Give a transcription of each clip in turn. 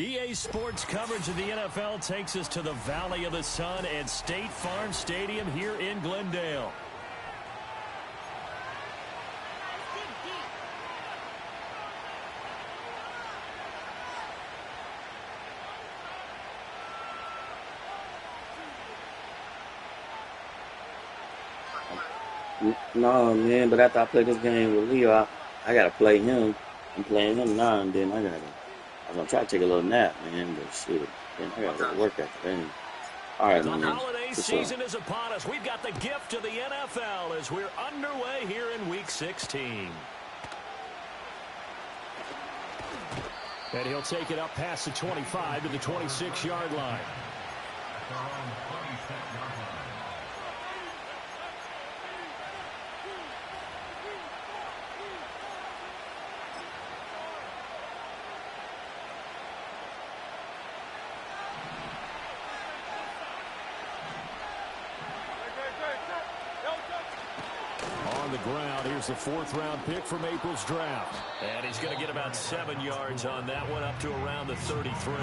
EA Sports coverage of the NFL takes us to the Valley of the Sun at State Farm Stadium here in Glendale. No, man, but after I play this game with Leo, I got to play him. I'm playing him now, and then I'm going to try to take a little nap, man, but shit. Then I got to work after that. All right, man. The holiday season is upon us. We've got the gift of the NFL as we're underway here in Week 16. And he'll take it up past the 25 to the 26-yard line. On the ground, here's the fourth-round pick from April's draft. And he's going to get about 7 yards on that one, up to around the 33.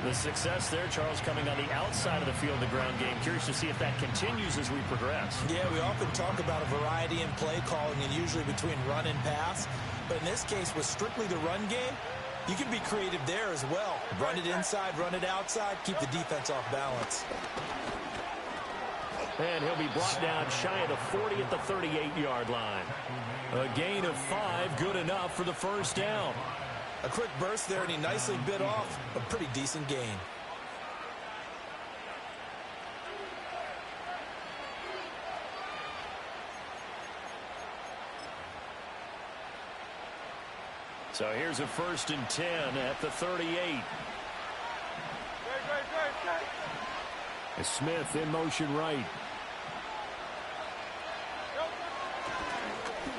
The success there, Charles, coming on the outside of the field, the ground game. Curious to see if that continues as we progress. Yeah, we often talk about a variety in play calling and usually between run and pass. But in this case, with strictly the run game, you can be creative there as well. Run it inside, run it outside, keep the defense off balance. And he'll be brought down shy of the 40 at the 38-yard line. A gain of 5, good enough for the first down. A quick burst there, and he nicely bit off a pretty decent gain. So here's a 1st and 10 at the 38. Smith in motion right.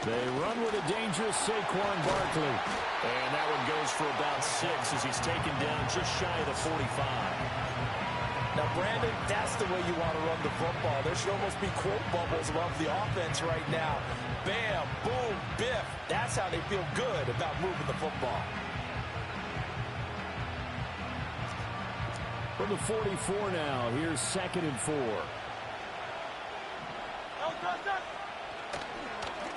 They run with a dangerous Saquon Barkley. And that one goes for about 6 as he's taken down just shy of the 45. Now, Brandon, that's the way you want to run the football. There should almost be quote bubbles above the offense right now. Bam, boom, biff. That's how they feel good about moving the football. From the 44 now, here's 2nd and 4.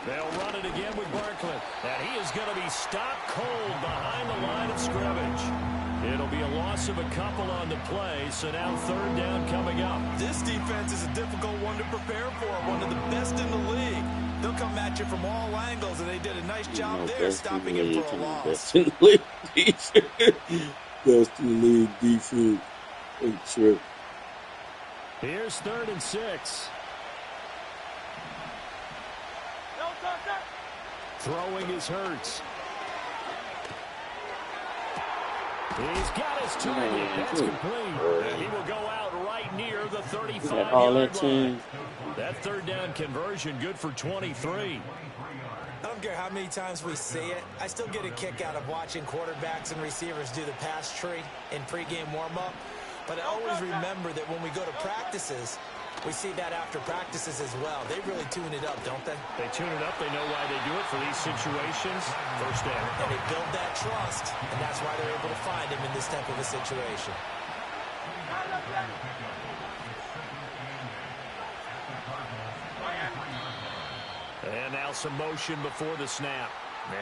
They'll run it again with Barkley. And he is going to be stopped cold behind the line of scrimmage. It'll be a loss of a couple on the play, so now 3rd down coming up. This defense is a difficult one to prepare for, one of the best in the league. They'll come at you from all angles, and they did a nice job there stopping it for a loss. Best in the league defense. Best in the league defense. Sure. Here's 3rd and 6. Throwing is Hurts. He's got his target. That's complete. And he will go out right near the 35-yard line. That 3rd down conversion good for 23. I don't care how many times we see it. I still get a kick out of watching quarterbacks and receivers do the pass tree in pregame warm-up. But I always remember that when we go to practices, we see that after practices as well. They really tune it up, don't they? They tune it up. They know why they do it for these situations. First down. And they build that trust, and that's why they're able to find him in this type of a situation. And now some motion before the snap.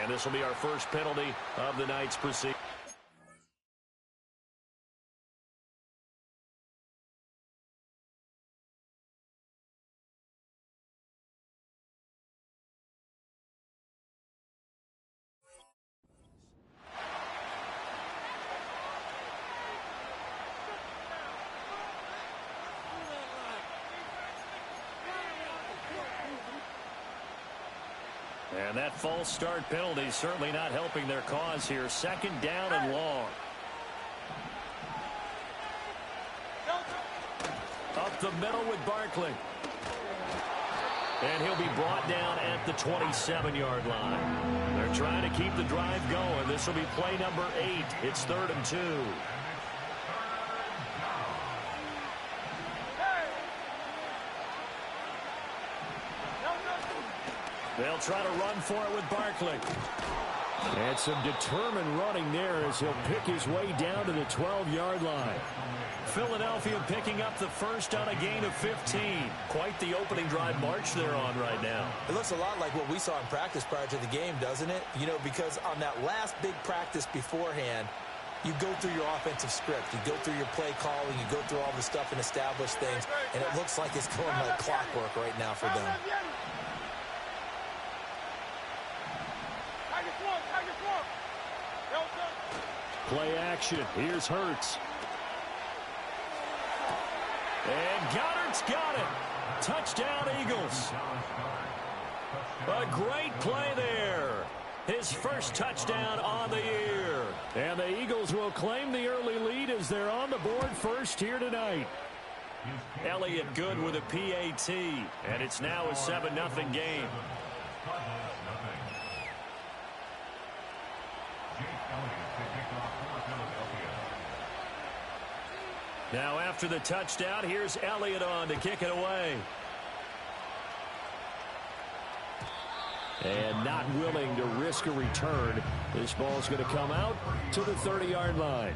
And this will be our first penalty of the night's proceedings. And that false start penalty certainly not helping their cause here. Second down and long. Up the middle with Barkley. And he'll be brought down at the 27-yard line. They're trying to keep the drive going. This will be play number 8. It's 3rd and 2. They'll try to run for it with Barkley. And some determined running there as he'll pick his way down to the 12-yard line. Philadelphia picking up the first on a gain of 15. Quite the opening drive march they're on right now. It looks a lot like what we saw in practice prior to the game, doesn't it? You know, because on that last big practice beforehand, you go through your offensive script. You go through your play calling. You go through all the stuff and establish things. And it looks like it's going like clockwork right now for them. Play action. Here's Hurts. And Goddard's got it. Touchdown, Eagles. A great play there. His first touchdown on the year. And the Eagles will claim the early lead as they're on the board first here tonight. Elliott good with a PAT. And it's now a 7-0 game. Now after the touchdown, here's Elliott on to kick it away. And not willing to risk a return. This ball's going to come out to the 30-yard line.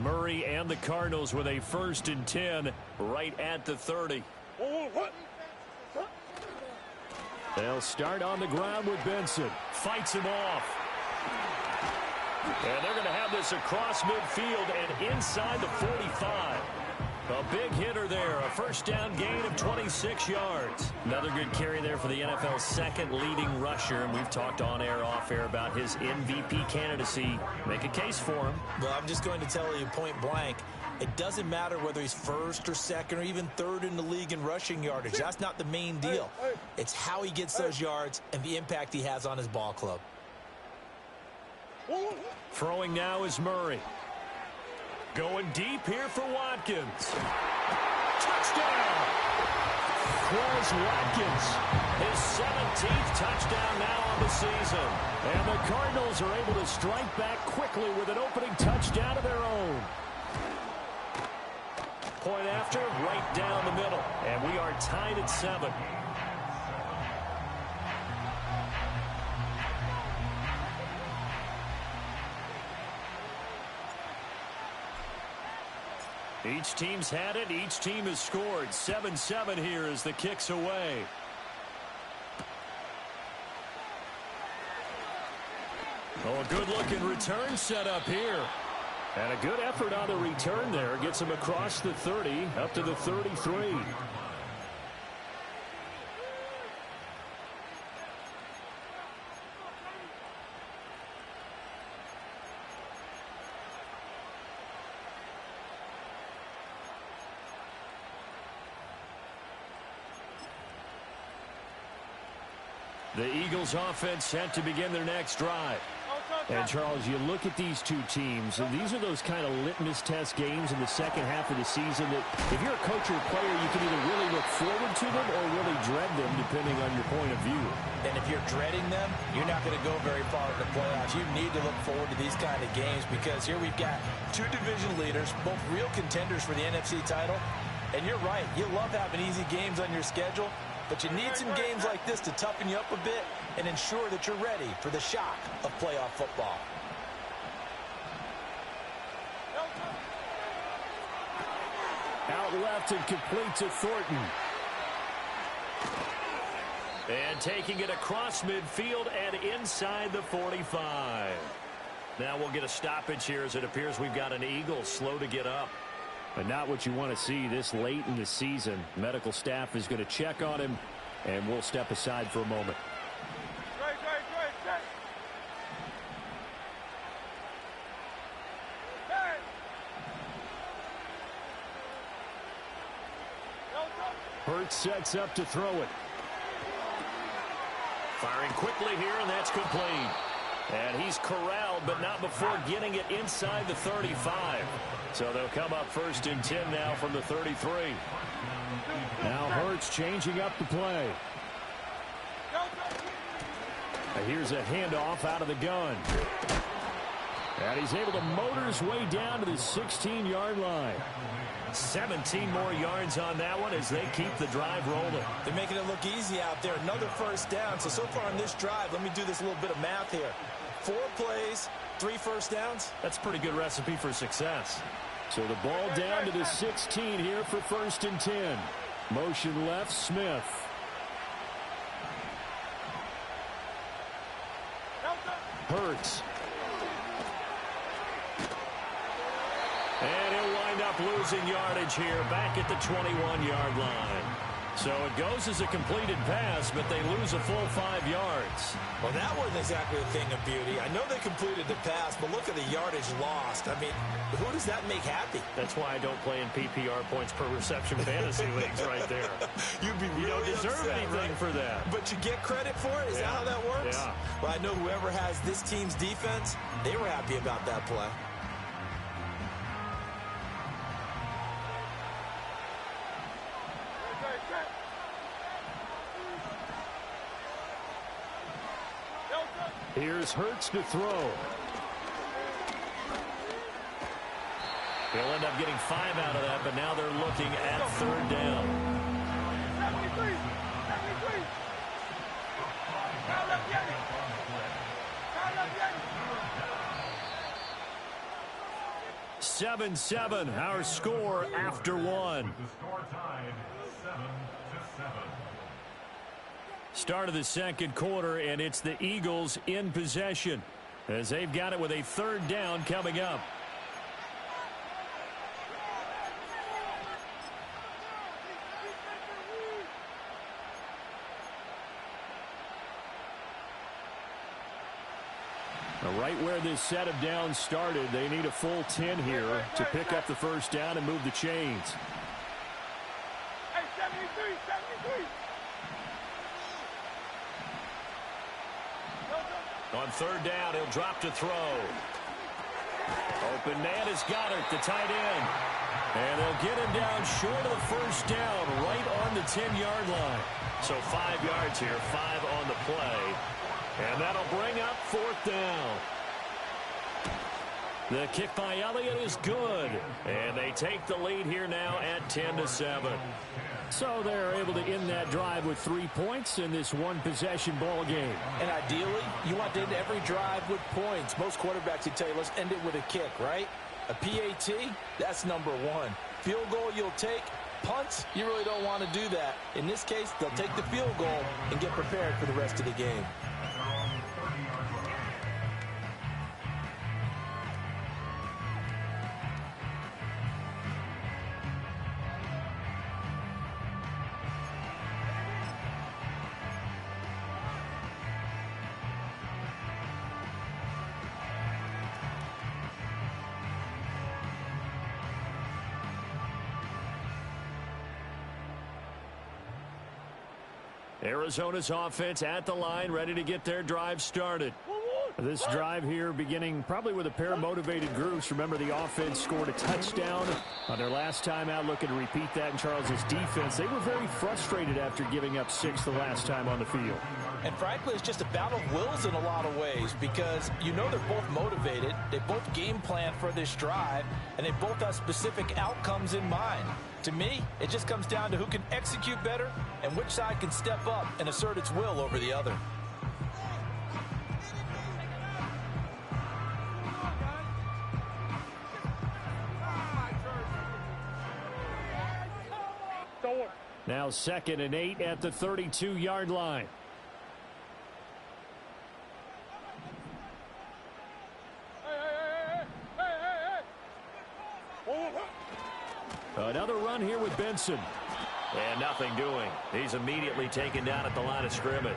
Murray and the Cardinals with a 1st and 10 right at the 30. They'll start on the ground with Benson. Fights him off. And they're going to have this across midfield and inside the 45. A big hitter there. A first down gain of 26 yards. Another good carry there for the NFL's second leading rusher. And we've talked on air, off air about his MVP candidacy. Make a case for him. Well, I'm just going to tell you point blank. It doesn't matter whether he's 1st or 2nd or even 3rd in the league in rushing yardage. That's not the main deal. It's how he gets those yards and the impact he has on his ball club. Throwing now is Murray. Going deep here for Watkins. Touchdown! Quez Watkins. His 17th touchdown now on the season. And the Cardinals are able to strike back quickly with an opening touchdown of their own. Point after, right down the middle. And we are tied at 7. Each team's had it. Each team has scored. 7-7 here as the kick's away. Oh, a good-looking return set up here. And a good effort on the return there. Gets him across the 30, up to the 33. The Eagles offense set to begin their next drive. And, Charles, you look at these two teams, and these are those kind of litmus test games in the second half of the season that if you're a coach or a player, you can either really look forward to them or really dread them, depending on your point of view. And if you're dreading them, you're not going to go very far in the playoffs. You need to look forward to these kind of games because here we've got two division leaders, both real contenders for the NFC title. And you're right, you love having easy games on your schedule, but you need some games like this to toughen you up a bit and ensure that you're ready for the shock of playoff football. Out left and complete to Thornton. And taking it across midfield and inside the 45. Now we'll get a stoppage here as it appears we've got an Eagle slow to get up. But not what you want to see this late in the season. Medical staff is going to check on him, and we'll step aside for a moment. Hurts sets up to throw it. Firing quickly here, and that's complete. And he's corralled, but not before getting it inside the 35. So they'll come up 1st and 10 now from the 33. Now Hurts changing up the play. And here's a handoff out of the gun. And he's able to motor his way down to the 16-yard line. 17 more yards on that one as they keep the drive rolling. They're making it look easy out there. Another 1st down. So far on this drive, let me do this little bit of math here. 4 plays, 3 1st downs. That's a pretty good recipe for success. So the ball down to the 16 here for 1st and 10. Motion left, Smith. Hurts. And he'll wind up losing yardage here back at the 21-yard line. So it goes as a completed pass, but they lose a full 5 yards. Well, that wasn't exactly a thing of beauty. I know they completed the pass, but look at the yardage lost. I mean, who does that make happy? That's why I don't play in PPR points per reception fantasy leagues right there. You'd be really you don't deserve upset, anything right? for that. But you get credit for it? Is that how that works? Yeah. Well, I know whoever has this team's defense, they were happy about that play. Here's Hurts to throw. He'll end up getting 5 out of that, but now they're looking at 3rd down. 7-7, our score after 1. Start of the 2nd quarter, and it's the Eagles in possession as they've got it with a 3rd down coming up. Now, right where this set of downs started, they need a full 10 here to pick up the 1st down and move the chains. Hey, 73, 73. On 3rd down, he'll drop to throw. Open man has got it, the tight end. And they'll get him down short of the 1st down, right on the 10-yard line. So 5 yards here, 5 on the play. And that'll bring up 4th down. The kick by Elliott is good. And they take the lead here now at 10-7. So they're able to end that drive with 3 points in this one-possession ball game. And ideally, you want to end every drive with points. Most quarterbacks would tell you, let's end it with a kick, right? A PAT, that's number 1. Field goal you'll take. Punts, you really don't want to do that. In this case, they'll take the field goal and get prepared for the rest of the game. Arizona's offense at the line, ready to get their drive started. This drive here beginning probably with a pair of motivated groups. Remember, the offense scored a touchdown on their last time out. Looking to repeat that in Charles's defense. They were very frustrated after giving up 6 the last time on the field. And frankly, it's just a battle of wills in a lot of ways because you know they're both motivated. They both game plan for this drive, and they both have specific outcomes in mind. To me, it just comes down to who can execute better and which side can step up and assert its will over the other. Now 2nd and 8 at the 32-yard line. Another run here with Benson. And nothing doing. He's immediately taken down at the line of scrimmage.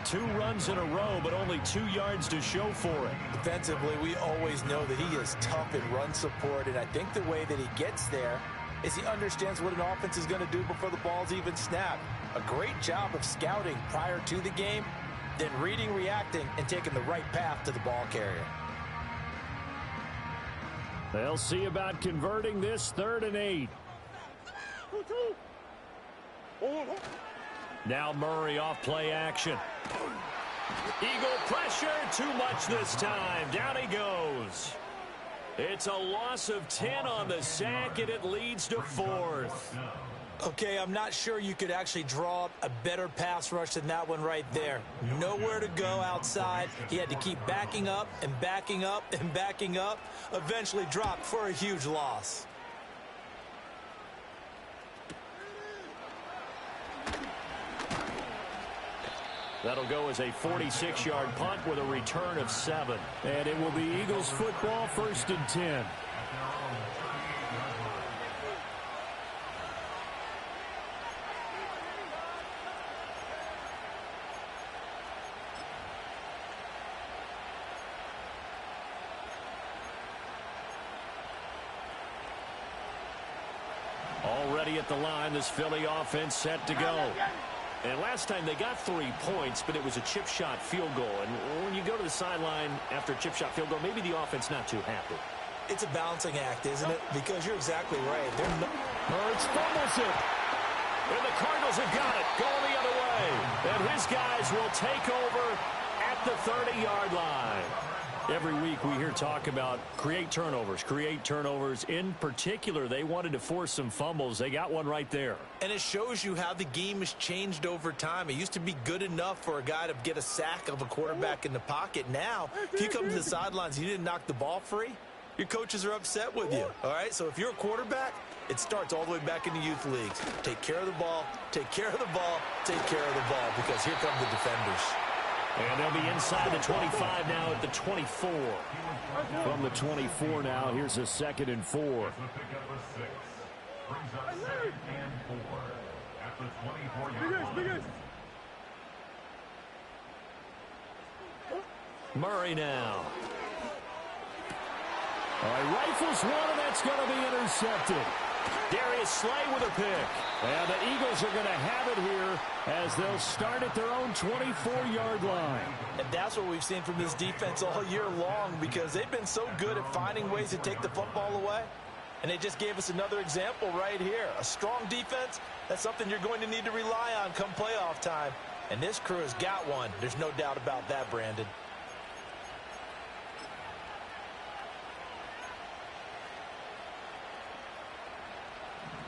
2 runs in a row, but only 2 yards to show for it. Defensively, we always know that he is tough in run support, and I think the way that he gets there is he understands what an offense is going to do before the ball's even snapped. A great job of scouting prior to the game, then reading, reacting, and taking the right path to the ball carrier. They'll see about converting this 3rd and 8. Now Murray off play action. Eagle pressure, too much this time. Down he goes. It's a loss of 10 on the sack, and it leads to 4th. Okay, I'm not sure you could actually draw up a better pass rush than that one right there. Nowhere to go outside. He had to keep backing up and backing up and backing up. Eventually dropped for a huge loss. That'll go as a 46-yard punt with a return of 7. And it will be Eagles football, 1st and 10. Already at the line, this Philly offense set to go. And last time they got 3 points, but it was a chip shot field goal. And when you go to the sideline after a chip shot field goal, maybe the offense not too happy. It's a balancing act, isn't it? Because you're exactly right. Hurts fumbles it. And the Cardinals have got it. Going the other way. And his guys will take over at the 30-yard line. Every week we hear talk about create turnovers. In particular, they wanted to force some fumbles. They got one right there. And it shows you how the game has changed over time. It used to be good enough for a guy to get a sack of a quarterback in the pocket. Now, if you come to the sidelines and you didn't knock the ball free, your coaches are upset with you. All right, so if you're a quarterback, it starts all the way back in the youth leagues. Take care of the ball, take care of the ball, take care of the ball, because here come the defenders. And they'll be inside the 25 now at the 24. From the 24 now, here's a 2nd and 4. Murray now. All right, rifles one, and that's going to be intercepted. Darius Slay with a pick. And the Eagles are going to have it here as they'll start at their own 24-yard line. And that's what we've seen from this defense all year long, because they've been so good at finding ways to take the football away. And they just gave us another example right here. A strong defense, that's something you're going to need to rely on come playoff time. And this crew has got one. There's no doubt about that, Brandon.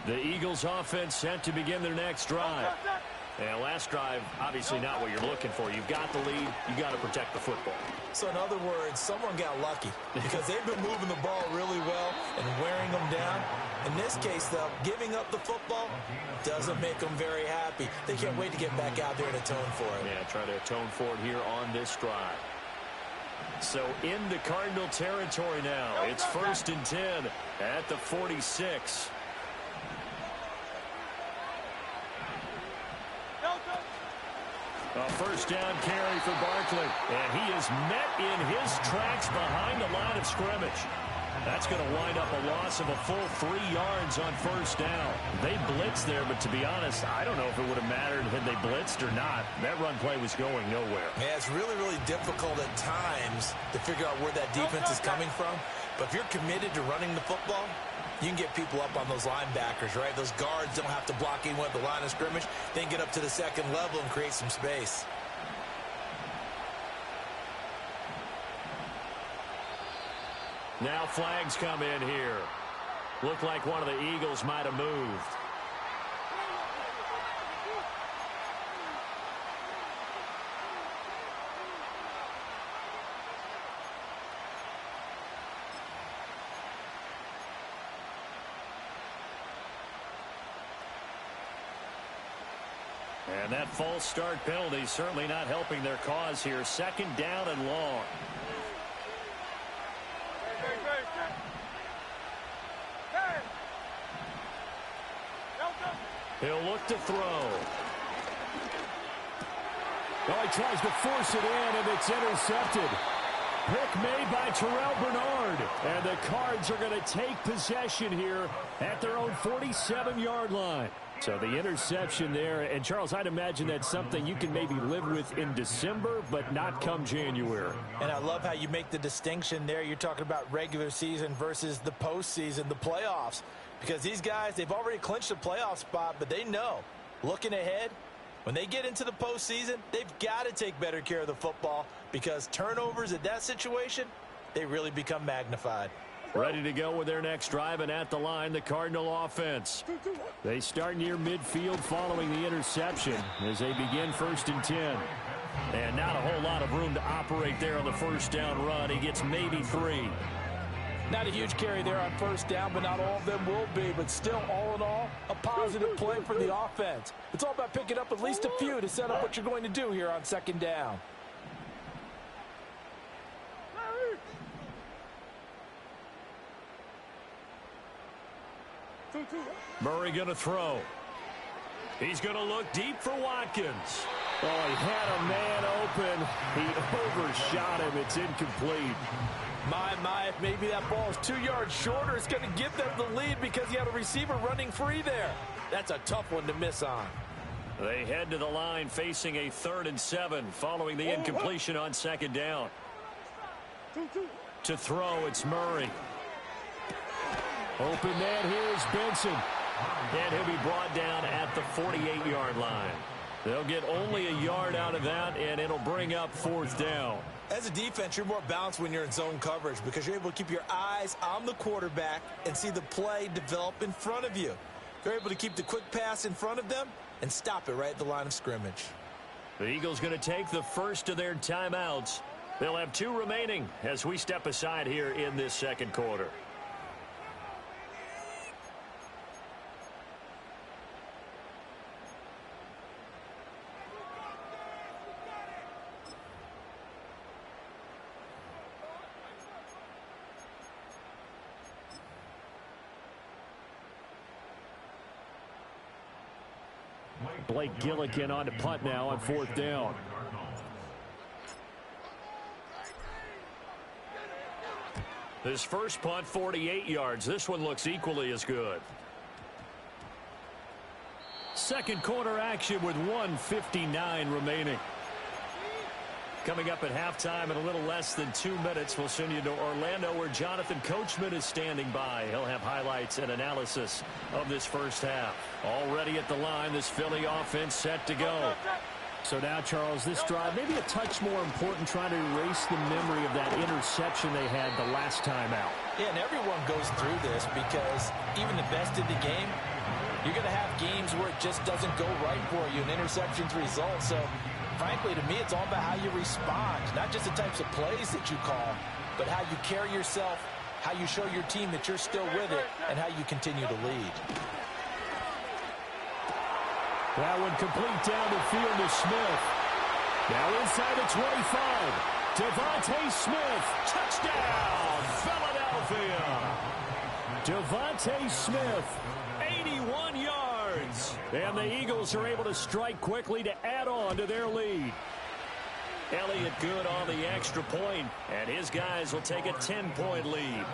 The Eagles offense set to begin their next drive. And last drive, obviously not what you're looking for. You've got the lead. You got to protect the football. So in other words, someone got lucky because they've been moving the ball really well and wearing them down. In this case, though, giving up the football doesn't make them very happy. They can't wait to get back out there and atone for it. Yeah, try to atone for it here on this drive. So into Cardinal territory now. It's 1st and 10 at the 46. A first down carry for Barkley. And he is met in his tracks behind the line of scrimmage. That's going to wind up a loss of a full 3 yards on first down. They blitzed there, but to be honest, I don't know if it would have mattered had they blitzed or not. That run play was going nowhere. Yeah, it's really, really difficult at times to figure out where that defense is coming from. But if you're committed to running the football, you can get people up on those linebackers, right? Those guards don't have to block anyone at the line of scrimmage. They can get up to the second level and create some space. Now flags come in here. Looked like one of the Eagles might have moved. And that false start penalty certainly not helping their cause here. Second down and long. He'll look to throw. Oh, he tries to force it in, and it's intercepted. Pick made by Terrell Bernard. And the Cards are going to take possession here at their own 47-yard line. So the interception there. And, Charles, I'd imagine that's something you can maybe live with in December, but not come January. And I love how you make the distinction there. You're talking about regular season versus the postseason, the playoffs. Because these guys, they've already clinched a playoff spot, but they know, looking ahead, when they get into the postseason, they've got to take better care of the football because turnovers in that situation, they really become magnified. Ready to go with their next drive, and at the line, the Cardinal offense. They start near midfield following the interception as they begin 1st and 10. And not a whole lot of room to operate there on the first down run. He gets maybe 3. Not a huge carry there on first down, but not all of them will be. But still, all in all, a positive play for the offense. It's all about picking up at least a few to set up what you're going to do here on second down. Murray going to throw. He's going to look deep for Watkins. Oh, he had a man open. He overshot him. It's incomplete. My, if maybe that ball is 2 yards shorter, it's going to give them the lead because he had a receiver running free there. That's a tough one to miss on. They head to the line facing a 3rd and 7 following the incompletion on second down. To throw, it's Murray. Open man here is Benson. And he'll be brought down at the 48-yard line. They'll get only a yard out of that, and it'll bring up 4th down. As a defense, you're more balanced when you're in zone coverage because you're able to keep your eyes on the quarterback and see the play develop in front of you. You're able to keep the quick pass in front of them and stop it right at the line of scrimmage. The Eagles going to take the first of their timeouts. They'll have 2 remaining as we step aside here in this second quarter. Blake Gillikin on to punt now on 4th down. His first punt, 48 yards. This one looks equally as good. Second quarter action with 1:59 remaining. Coming up at halftime in a little less than 2 minutes, we'll send you to Orlando where Jonathan Coachman is standing by. He'll have highlights and analysis of this first half. Already at the line, this Philly offense set to go. So now, Charles, this drive maybe a touch more important, trying to erase the memory of that interception they had the last time out. Yeah, and everyone goes through this because even the best in the game, you're going to have games where it just doesn't go right for you, and interceptions result. So frankly, to me, it's all about how you respond, not just the types of plays that you call, but how you carry yourself, how you show your team that you're still with it, and how you continue to lead. That one complete down the field to Smith. Now inside the 25. Devontae Smith. Touchdown, Philadelphia. Devontae Smith, 81 yards. And the Eagles are able to strike quickly to add on to their lead. Elliott good on the extra point, and his guys will take a 10-point lead.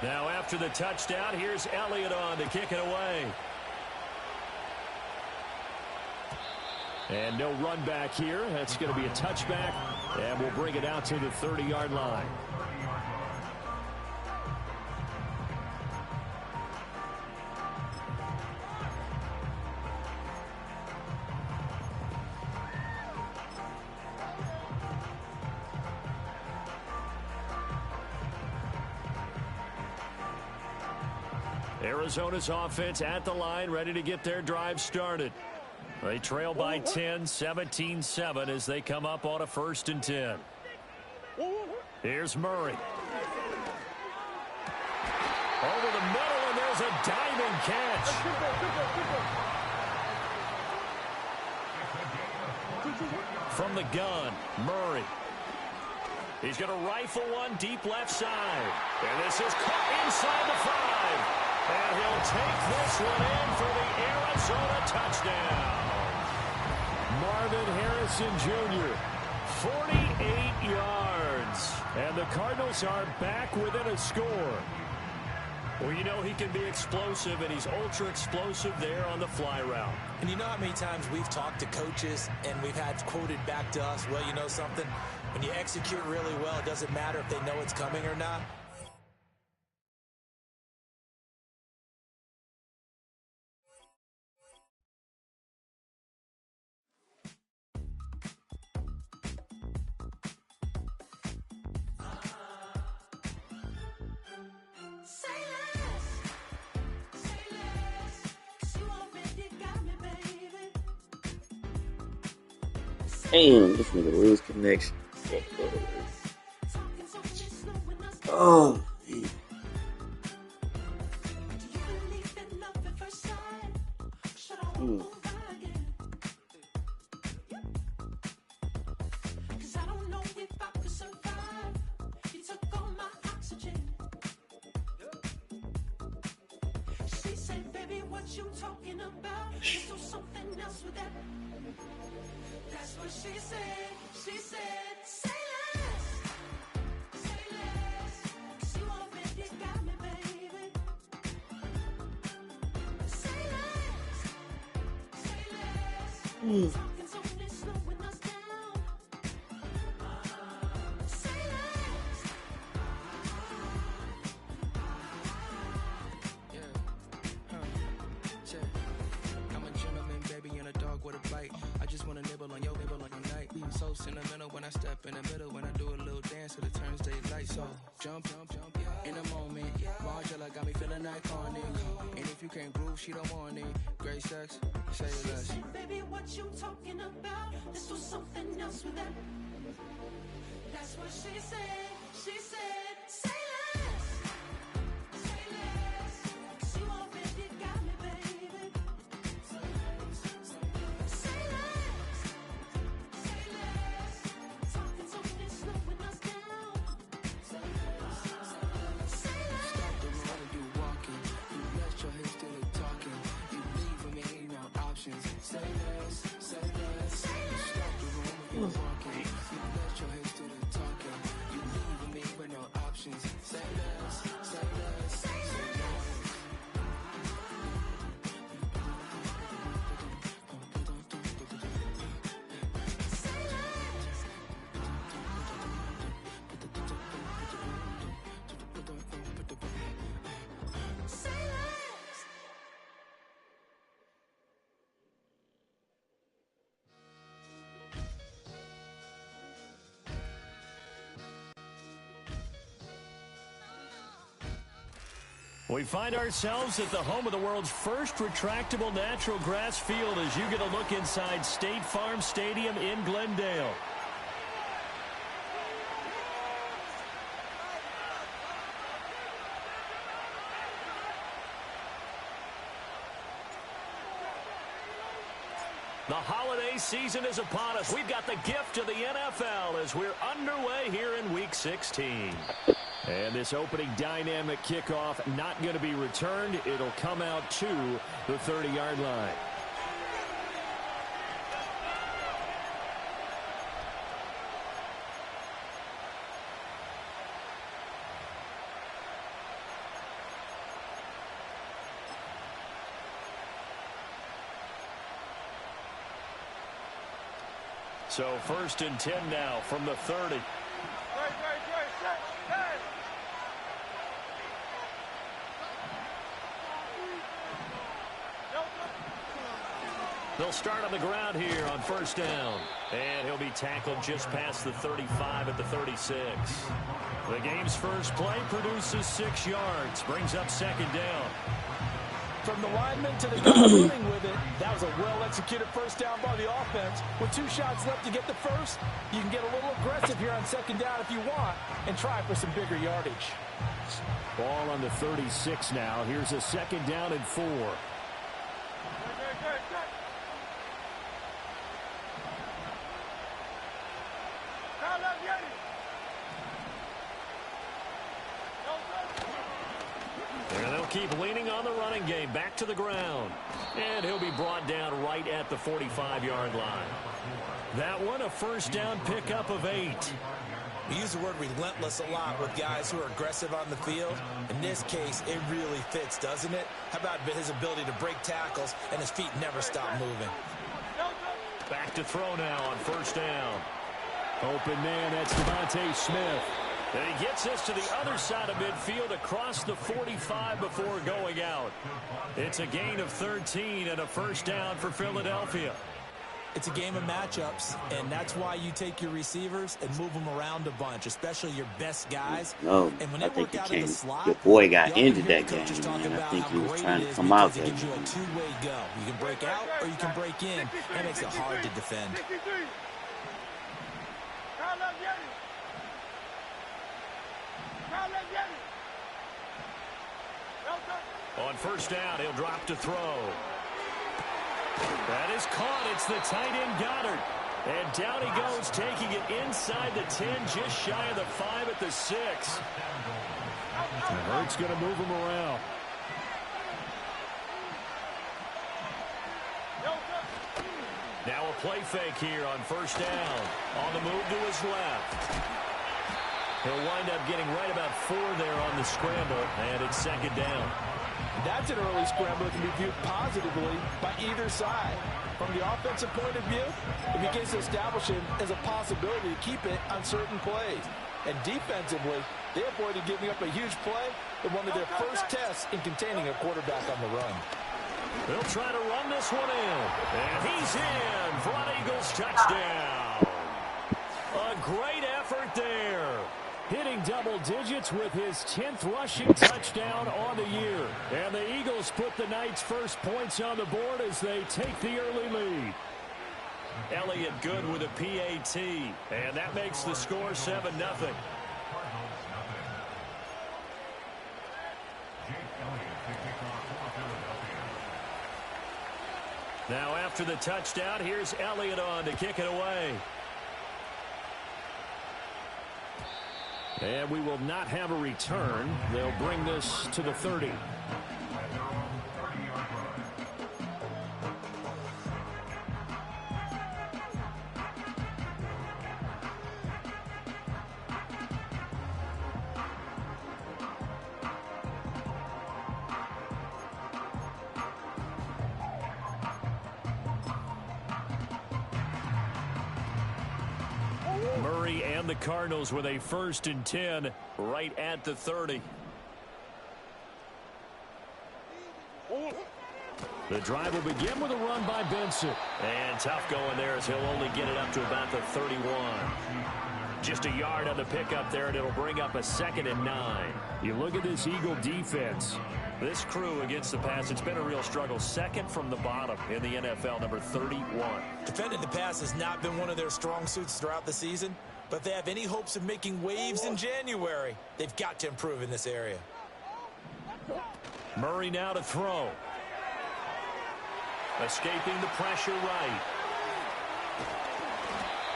Now after the touchdown, here's Elliott on to kick it away. And no run back here. That's going to be a touchback, and we'll bring it out to the 30-yard line. Arizona's offense at the line, ready to get their drive started. They trail by 10, 17-7 as they come up on a 1st and 10. Here's Murray. Over the middle, and there's a diving catch. From the gun, Murray. He's going to rifle one deep left side. And this is caught inside the 5. And he'll take this one in for the Arizona touchdown. Marvin Harrison Jr., 48 yards. And the Cardinals are back within a score. Well, you know he can be explosive, and he's ultra-explosive there on the fly route. And you know how many times we've talked to coaches and we've had quoted back to us, well, you know something? When you execute really well, it doesn't matter if they know it's coming or not. Damn, this nigga lose connection. Oh, man. Sentimental when I step in the middle, when I do a little dance to the turns they light. So jump in the moment. Margella got me feeling iconic. And if you can't groove, she don't want it. Great sex, say less. Baby, what you talking about? This was something else with that. That's what she said. She said, say less. Say less. 'Cause you already got me, baby. Say less. Say less. Talking so much, slowing us down. Say less. Say less. Stop the road, you walking. You rest your hips to the talking. You leaving me no options. Say less. Say less. Stop the road, you walking. You rest your hips to the talking. You leaving me with no options. Say less. Say less. Say less. We find ourselves at the home of the world's first retractable natural grass field as you get a look inside State Farm Stadium in Glendale. The holiday season is upon us. We've got the gift of the NFL as we're underway here in Week 16. And this opening dynamic kickoff not going to be returned. It'll come out to the 30-yard line. So 1st and 10 now from the 30. They'll start on the ground here on 1st down. And he'll be tackled just past the 35 at the 36. The game's first play produces 6 yards. Brings up 2nd down. From the lineman to the guy running with it, that was a well-executed first down by the offense. With 2 shots left to get the first, you can get a little aggressive here on second down if you want and try for some bigger yardage. Ball on the 36 now. Here's a second down and 4. And they'll keep leaning on the running game. Back to the ground. And he'll be brought down right at the 45-yard line. That one, a first down pickup of 8. We use the word relentless a lot with guys who are aggressive on the field. In this case, it really fits, doesn't it? How about his ability to break tackles and his feet never stop moving? Back to throw now on first down. Open man, that's Devontae Smith. And he gets us to the other side of midfield across the 45 before going out. It's a gain of 13 and a first down for Philadelphia. It's a game of matchups, and that's why you take your receivers and move them around a bunch, especially your best guys. No, and when I they think work out in the slot, your boy got you injured often hear that the coaches game, talking man. I about think how he was great trying it to is come out because it there. gives you a two-way go. You can break out or you can break in. That makes it hard to defend. On first down, he'll drop to throw. That is caught. It's the tight end Goddard. And down he goes, taking it inside the 10, just shy of the 5 at the 6. And Hurts going to move him around. Now a play fake here on first down. On the move to his left. He'll wind up getting right about 4 there on the scramble, and it's second down. That's an early scramble that can be viewed positively by either side. From the offensive point of view, it begins to establish him as a possibility to keep it on certain plays. And defensively, they avoided giving up a huge play in one of their first tests in containing a quarterback on the run. They'll try to run this one in. And he's in for an Eagles touchdown. A great effort there. Hitting double digits with his 10th rushing touchdown on the year. And the Eagles put the Knights' first points on the board as they take the early lead. Elliott good with a PAT. And that makes the score 7-0. Now after the touchdown, here's Elliott on to kick it away. And we will not have a return. They'll bring this to the 30. Murray and the Cardinals with a 1st and 10 right at the 30. The drive will begin with a run by Benson. And tough going there as he'll only get it up to about the 31. Just a yard on the pickup there, and it'll bring up a 2nd and 9. You look at this Eagle defense. This crew against the pass, it's been a real struggle. 2nd from the bottom in the NFL, number 31. Defending the pass has not been one of their strong suits throughout the season, but if they have any hopes of making waves in January, they've got to improve in this area. Murray now to throw. Escaping the pressure right.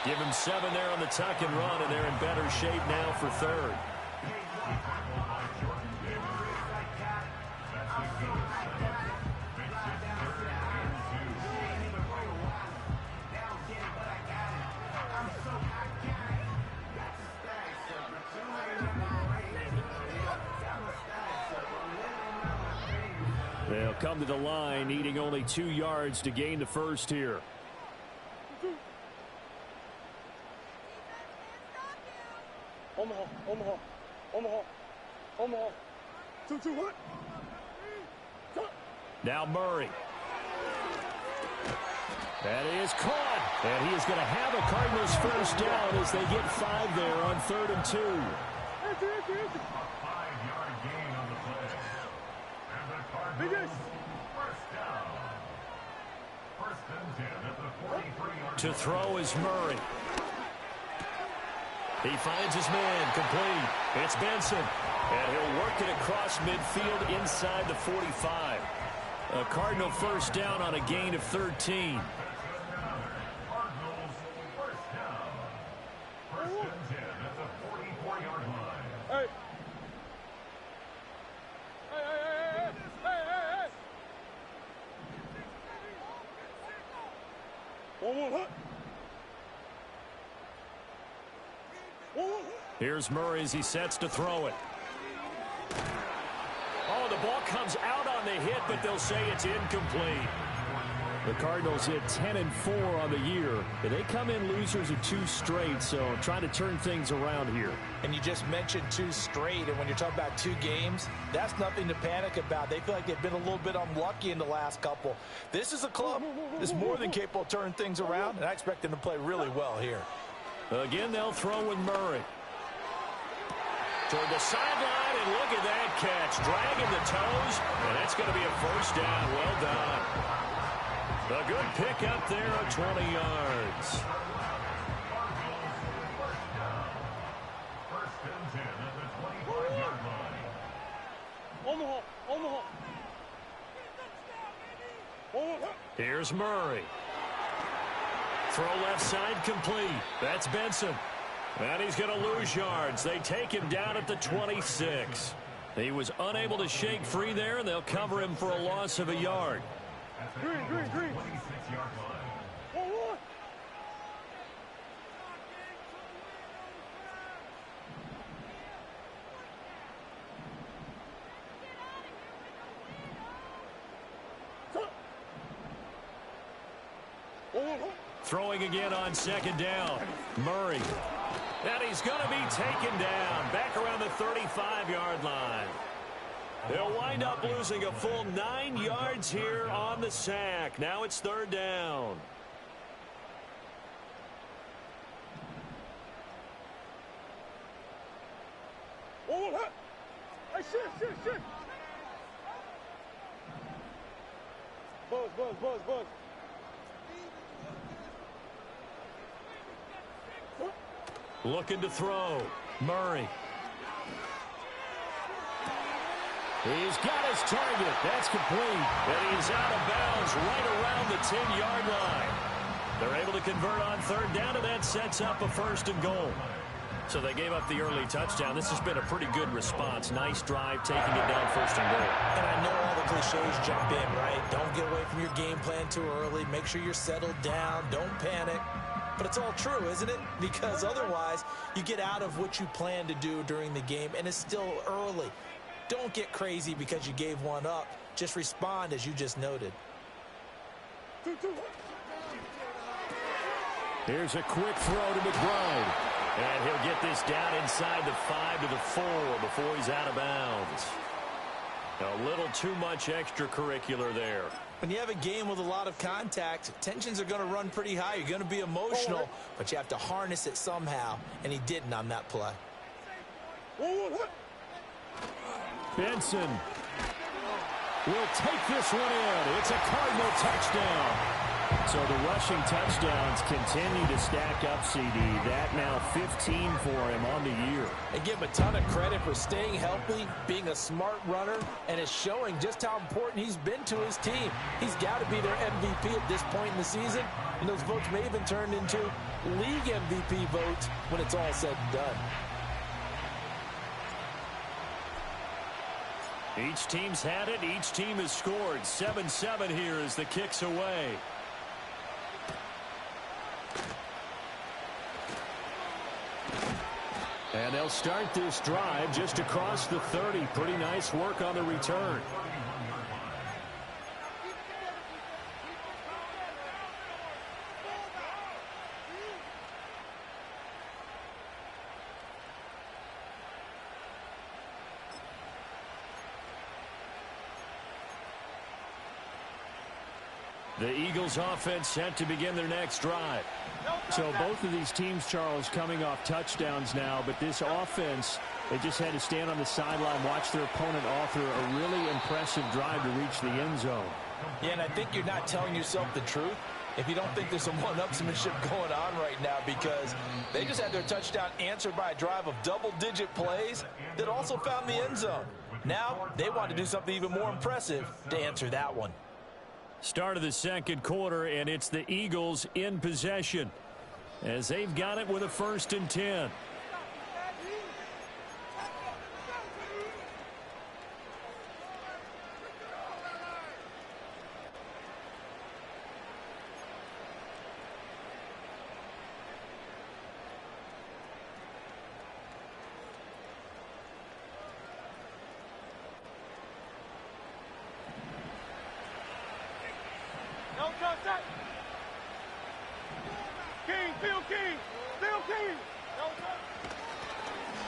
Give him 7 there on the tuck and run, and they're in better shape now for 3rd. They'll come to the line, needing only 2 yards to gain the first here. Omaha, Omaha, Omaha, Omaha. 2-2, what? Now Murray. That is caught. And he is going to have a Cardinals first down as they get 5 there on 3rd and 2. Biggest. To throw is Murray. He finds his man, complete. It's Benson. And he'll work it across midfield inside the 45. A Cardinal first down on a gain of 13. Hey. Here's Murray as he sets to throw it. Oh, the ball comes out on the hit, but they'll say it's incomplete. The Cardinals hit 10-4 on the year. They come in losers of 2 straight, so trying to turn things around here. And you just mentioned 2 straight, and when you're talking about 2 games, that's nothing to panic about. They feel like they've been a little bit unlucky in the last couple. This is a club that's more than capable of turning things around, and I expect them to play really well here. Again, they'll throw with Murray. Toward the sideline, and look at that catch. Dragging the toes, and that's going to be a first down. Well done. A good pick up there of 20 yards. Here's Murray. Throw left side complete. That's Benson. And he's going to lose yards. They take him down at the 26. He was unable to shake free there, and they'll cover him for a loss of a yard. Green. Throwing again on second down. Murray. And he's going to be taken down back around the 35-yard line. They'll wind up losing a full 9 yards here on the sack. Now it's third down. Hey, shit. Buzz. Looking to throw. Murray. He's got his target. That's complete. And he's out of bounds right around the 10-yard line. They're able to convert on third down, and that sets up a first and goal. So they gave up the early touchdown. This has been a pretty good response. Nice drive, taking it down first and goal. And I know all the cliches jump in, right? Don't get away from your game plan too early. Make sure you're settled down. Don't panic. But it's all true, isn't it? Because otherwise, you get out of what you plan to do during the game, and it's still early. Don't get crazy because you gave one up. Just respond as you just noted. Here's a quick throw to McBride. And he'll get this down inside the 5 to the 4 before he's out of bounds. A little too much extracurricular there. When you have a game with a lot of contact, tensions are going to run pretty high. You're going to be emotional, but you have to harness it somehow, and he didn't on that play. Benson will take this one in. It's a Cardinal touchdown. So the rushing touchdowns continue to stack up, CD. That now 15 for him on the year. And give him a ton of credit for staying healthy, being a smart runner, and it's showing just how important he's been to his team. He's got to be their MVP at this point in the season, and those votes may even turn into league MVP votes when it's all said and done. Each team's had it. Each team has scored. 7-7 here as the kick's away. And they'll start this drive just across the 30. Pretty nice work on the return. The Eagles offense set to begin their next drive. So both of these teams, Charles, coming off touchdowns now, but this offense, they just had to stand on the sideline, watch their opponent author a really impressive drive to reach the end zone. Yeah, and I think you're not telling yourself the truth if you don't think there's some one-upsmanship going on right now, because they just had their touchdown answered by a drive of double-digit plays that also found the end zone. Now they want to do something even more impressive to answer that one. Start of the second quarter, and it's the Eagles in possession as they've got it with a 1st and 10.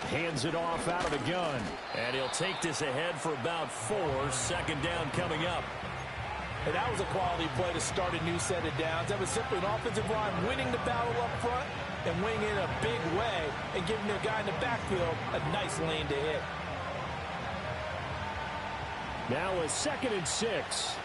Hands it off out of the gun. And he'll take this ahead for about 4. 2nd down coming up. And that was a quality play to start a new set of downs. That was simply an offensive line winning the battle up front and winning in a big way and giving their guy in the backfield a nice lane to hit. Now a 2nd and 6.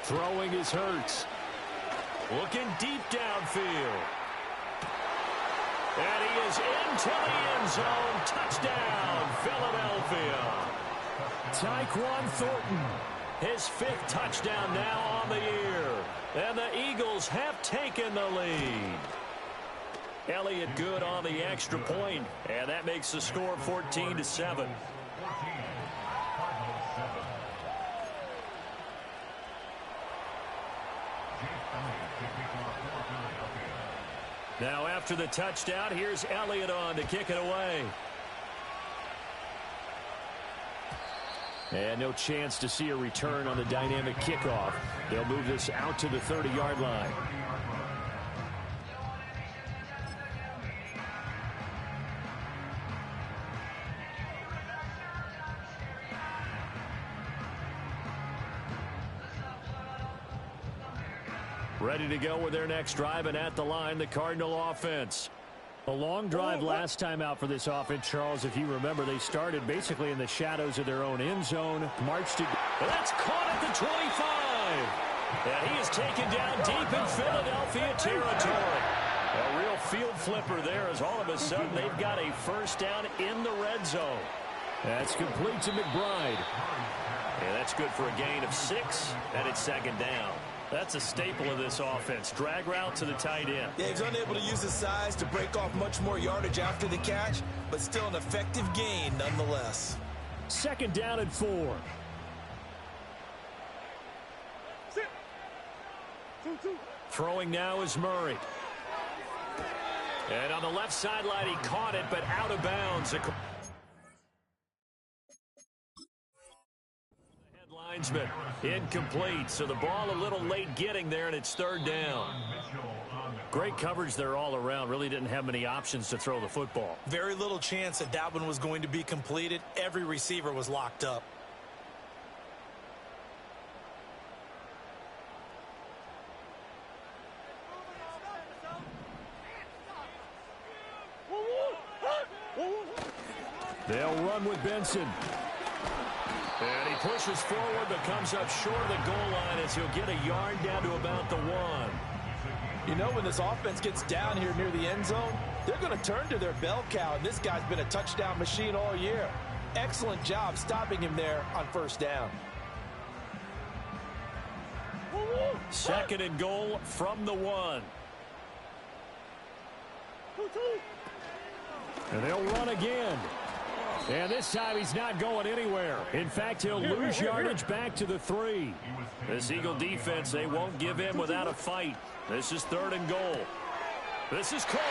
Throwing is Hurts. Looking deep downfield. And he is into the end zone. Touchdown, Philadelphia. Tyquan Thornton, his 5th touchdown now on the year. And the Eagles have taken the lead. Elliott good on the extra point, and that makes the score 14-7. Now after the touchdown, here's Elliott on to kick it away. And no chance to see a return on the dynamic kickoff. They'll move this out to the 30-yard line. Ready to go with their next drive, and at the line, the Cardinal offense. A long drive last time out for this offense, Charles. If you remember, they started basically in the shadows of their own end zone. Marched to... That's caught at the 25. And he is taken down deep in Philadelphia territory. A real field flipper there, as all of a sudden they've got a 1st down in the red zone. That's complete to McBride. And that's good for a gain of 6, and it's 2nd down. That's a staple of this offense. Drag route to the tight end. Yeah, he's unable to use his size to break off much more yardage after the catch, but still an effective gain nonetheless. 2nd down and 4. Throwing now is Murray. And on the left sideline, he caught it, but out of bounds. Linesman incomplete, so the ball a little late getting there, and it's 3rd down. Great coverage there all around. Really didn't have many options to throw the football. Very little chance that that one was going to be completed. Every receiver was locked up. They'll run with Benson. And he pushes forward, but comes up short of the goal line as he'll get a yard down to about the 1. You know, when this offense gets down here near the end zone, they're going to turn to their bell cow, and this guy's been a touchdown machine all year. Excellent job stopping him there on 1st down. 2nd and goal from the 1. And they'll run again. And this time he's not going anywhere. In fact, he'll lose yardage back to the 3. This Eagle defense, they won't give in without a fight. This is 3rd and goal. This is caught.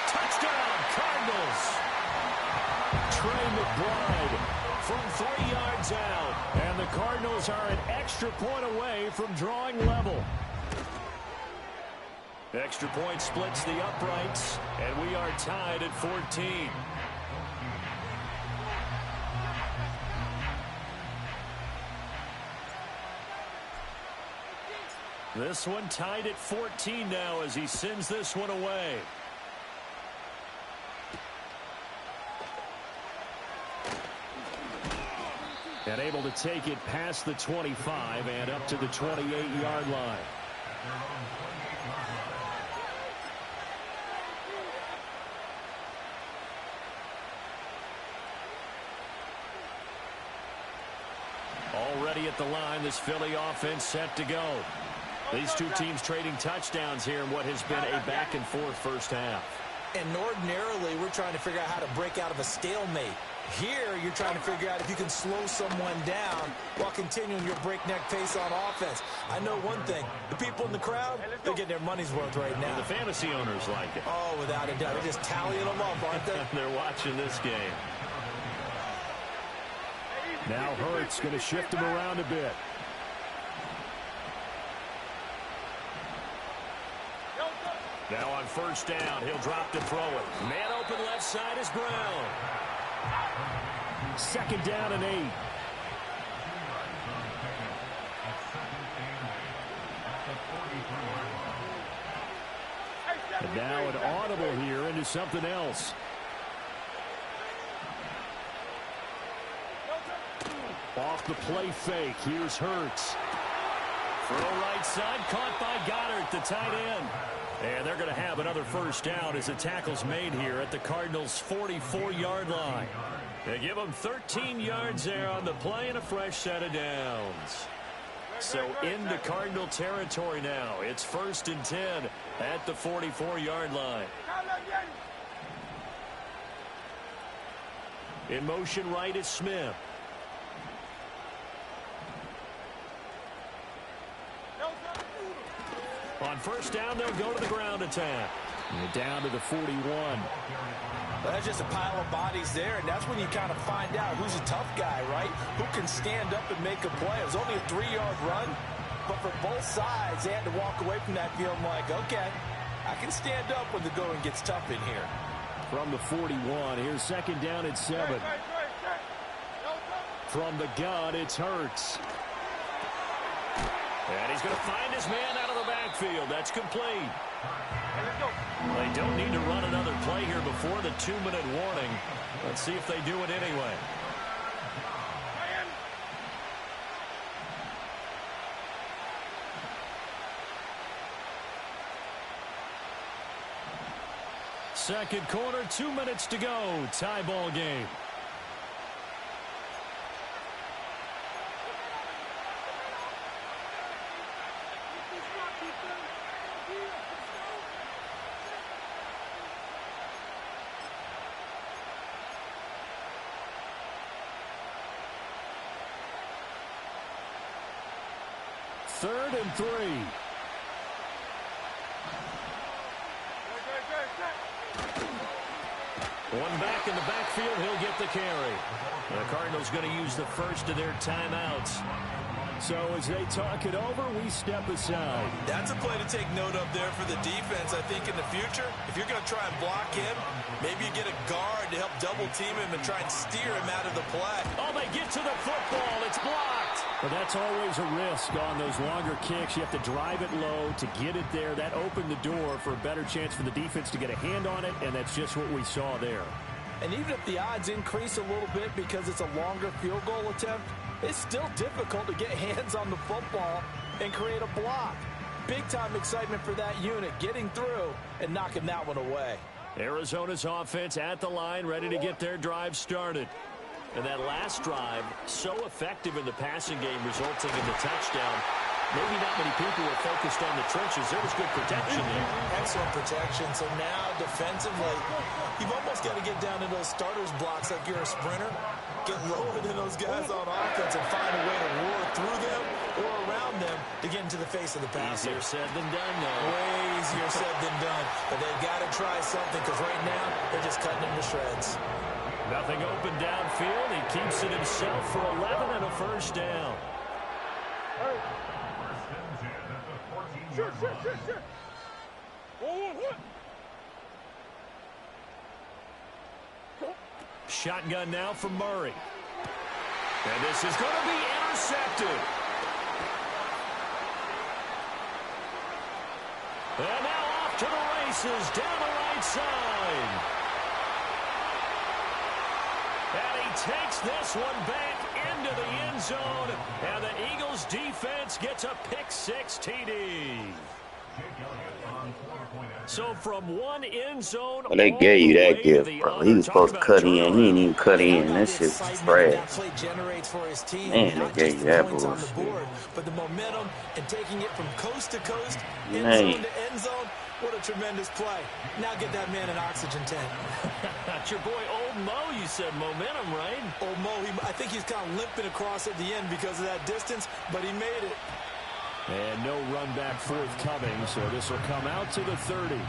Touchdown, Cardinals. Trey McBride from 3 yards out. And the Cardinals are an extra point away from drawing level. Extra point splits the uprights, and we are tied at 14. This one tied at 14 now as he sends this one away. And able to take it past the 25 and up to the 28-yard line. Already at the line, this Philly offense set to go. These two teams trading touchdowns here in what has been a back-and-forth first half. And ordinarily, we're trying to figure out how to break out of a stalemate. Here, you're trying to figure out if you can slow someone down while continuing your breakneck pace on offense. I know one thing. The people in the crowd, they're getting their money's worth right now. And the fantasy owners like it. Oh, without a doubt. They're just tallying them up, aren't they? They're watching this game. Now Hurts going to shift him around a bit. Now on first down, he'll drop to throw it. Man open left side is Brown. Second down and 8. And now an audible here into something else. Off the play fake. Here's Hurts. Throw right side, caught by Goddard, the tight end. And they're going to have another first down as the tackle's made here at the Cardinals' 44-yard line. They give them 13 yards there on the play and a fresh set of downs. So into Cardinal territory now. It's 1st and 10 at the 44-yard line. In motion right is Smith. On first down, they'll go to the ground attack. And down to the 41. Well, that's just a pile of bodies there, and that's when you kind of find out who's a tough guy, right? Who can stand up and make a play. It was only a 3-yard run, but for both sides, they had to walk away from that feeling like, okay, I can stand up when the going gets tough in here. From the 41, here's second down at 7. From the gun, it's Hurts. And he's going to find his man out of the backfield. That's complete. They don't need to run another play here before the 2-minute warning. Let's see if they do it anyway. Second quarter, 2 minutes to go. Tie ball game. Third and 3. One back in the backfield, he'll get the carry. The Cardinals going to use the first of their timeouts. So as they talk it over, we step aside. That's a play to take note of there for the defense. I think in the future, if you're going to try and block him, maybe you get a guard to help double team him and try and steer him out of the play. Oh, they get to the football. It's blocked. But that's always a risk on those longer kicks. You have to drive it low to get it there. That opened the door for a better chance for the defense to get a hand on it, and that's just what we saw there. And even if the odds increase a little bit because it's a longer field goal attempt, it's still difficult to get hands on the football and create a block. Big-time excitement for that unit, getting through and knocking that one away. Arizona's offense at the line, ready to get their drive started. And that last drive, so effective in the passing game, resulting in the touchdown. Maybe not many people were focused on the trenches. There was good protection there. Excellent protection. So now, defensively, you've almost got to get down to those starters blocks like you're a sprinter. Get lower than those guys on offense and find a way to roar through them or around them to get into the face of the passer. Easier said than done, though. Way easier said than done. But they've got to try something because right now, they're just cutting them to shreds. Nothing open downfield. He keeps it himself for 11 and a first down. Sure. What? Shotgun now from Murray. And this is going to be intercepted. And now off to the races down the right side. And he takes this one back into the end zone, and the Eagles defense gets a pick-6 TD. So from one end zone, Well, they gave you that gift, bro. He was supposed to cut in. He didn't even cut in. That shit was trash. Man, they gave you that bullshit. But the momentum and taking it from coast to coast, end Man. zone to end zone, what a tremendous play. Now get that man an oxygen tank. That's your boy Old Mo, you said momentum, right? Old Mo, I think he's kind of limping across at the end because of that distance, but he made it. And no run back forthcoming, so this will come out to the 30.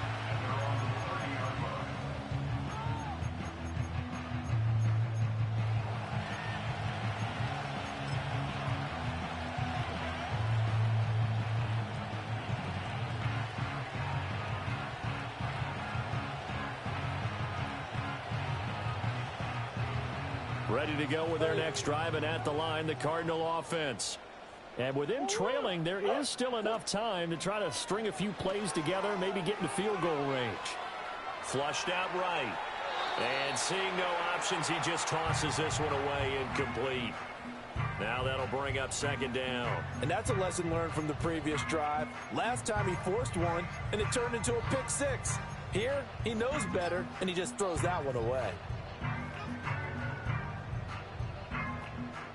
Ready to go with their next drive, and at the line, the Cardinal offense. And with them trailing, there is still enough time to try to string a few plays together, maybe get into field goal range. Flushed out right. And seeing no options, he just tosses this one away incomplete. Now that'll bring up second down. And that's a lesson learned from the previous drive. Last time he forced one, and it turned into a pick-6. Here, he knows better, and he just throws that one away.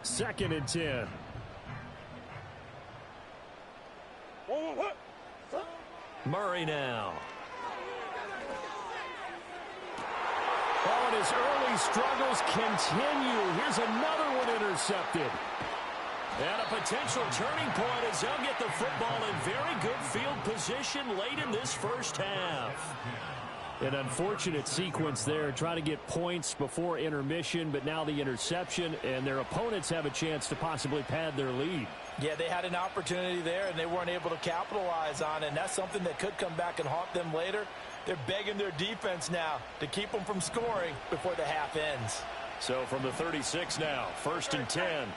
2nd and 10. Murray now. Oh, and his early struggles continue. Here's another one intercepted. And a potential turning point as they'll get the football in very good field position late in this first half. An unfortunate sequence there, trying to get points before intermission, but now the interception, and their opponents have a chance to possibly pad their lead. Yeah, they had an opportunity there, and they weren't able to capitalize on it, and that's something that could come back and haunt them later. They're begging their defense now to keep them from scoring before the half ends. So from the 36 now, 1st and 10.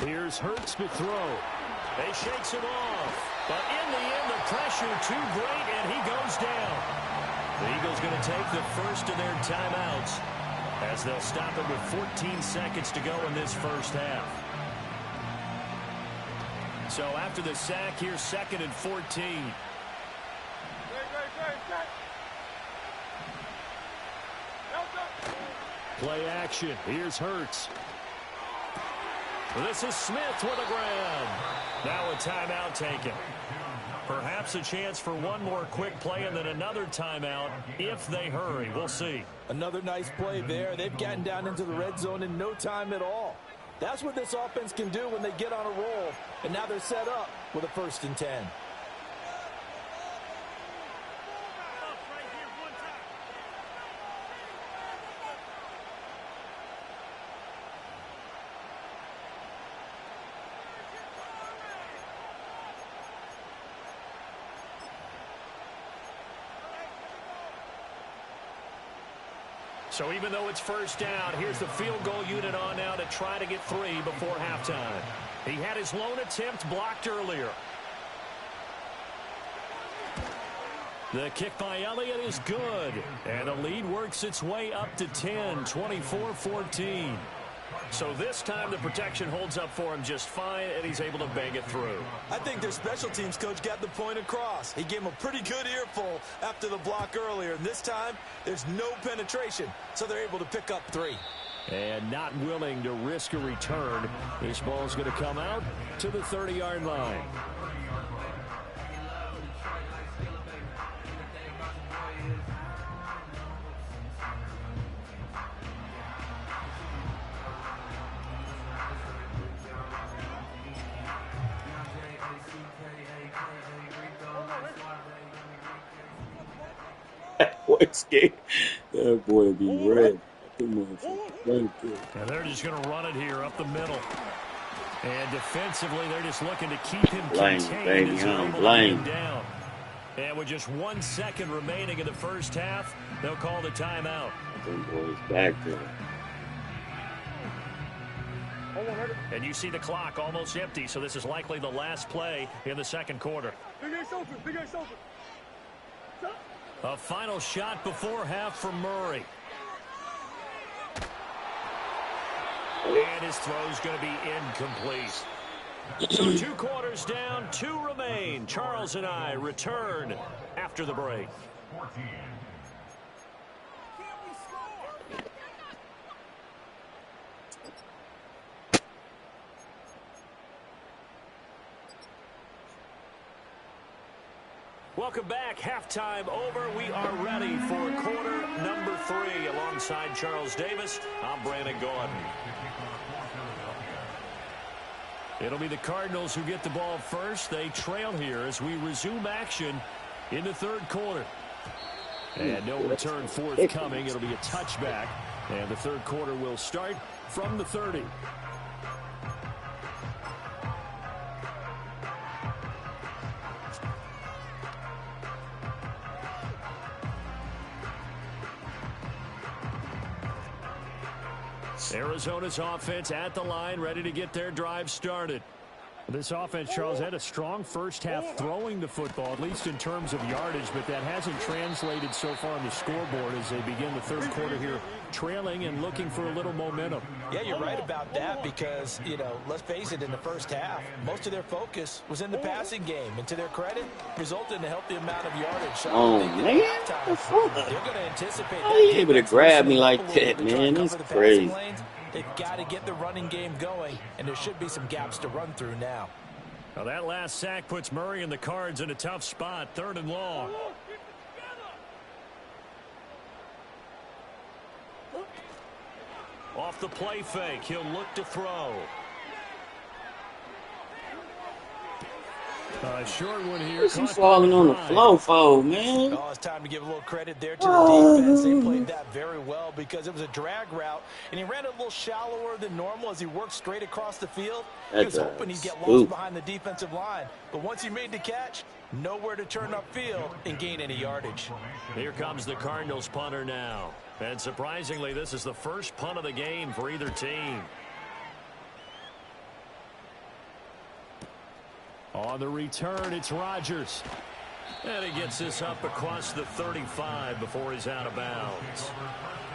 Here's Hurts to throw. They shakes him off. But in the end, the pressure too great, and he goes down. The Eagles going to take the first of their timeouts as they'll stop it with 14 seconds to go in this first half. So after the sack, here's 2nd and 14. Play action. Here's Hurts. This is Smith with a grab. Now a timeout taken. Perhaps a chance for one more quick play and then another timeout if they hurry. We'll see. Another nice play there. They've gotten down into the red zone in no time at all. That's what this offense can do when they get on a roll. And now they're set up with a 1st and 10. So even though it's first down, here's the field goal unit on now to try to get 3 before halftime. He had his lone attempt blocked earlier. The kick by Elliott is good. And the lead works its way up to 10, 24-14. So this time the protection holds up for him just fine, and he's able to bang it through. I think their special teams coach got the point across. He gave him a pretty good earful after the block earlier. And this time, there's no penetration, so they're able to pick up 3. And not willing to risk a return. This ball's going to come out to the 30-yard line. That boy be red. And they're just going to run it here up the middle. And defensively, they're just looking to keep him contained as they're able to get him down. And with just 1 second remaining in the first half, they'll call the timeout. Them boys back there. And you see the clock almost empty, so this is likely the last play in the second quarter. A final shot before half from Murray. And his throw's going to be incomplete. So 2 quarters down, 2 remain. Charles and I return after the break. 14. Welcome back. Halftime over. We are ready for quarter number 3. Alongside Charles Davis, I'm Brandon Gordon. It'll be the Cardinals who get the ball first. They trail here as we resume action in the third quarter. And no return forthcoming. It'll be a touchback. And the third quarter will start from the 30. Arizona's offense at the line, ready to get their drive started. This offense, Charles, had a strong first half throwing the football, at least in terms of yardage, but that hasn't translated so far on the scoreboard as they begin the third quarter here, trailing and looking for a little momentum. Yeah, you're right about that because, you know, let's face it, in the first half, most of their focus was in the passing game. And to their credit, resulted in a healthy amount of yardage. So Oh, man. they're going to anticipate How you that able to defense grab me loosening like up a little that, bit to try man? and That's cover the passing crazy. lanes. They've got to get the running game going, and there should be some gaps to run through now. Now that last sack puts Murray and the Cards in a tough spot, 3rd and long. Off the play fake, he'll look to throw. Short one here. What's he caught falling by on the Prime. floor for, man? Oh, it's time to give a little credit there to the defense. They played that very well because it was a drag route, and he ran it a little shallower than normal as he worked straight across the field. He was That's hoping he'd get scoop. lost behind the defensive line, but once he made the catch, nowhere to turn upfield and gain any yardage. Here comes the Cardinals punter now. And surprisingly, this is the first punt of the game for either team. On the return, it's Rodgers. And he gets this up across the 35 before he's out of bounds.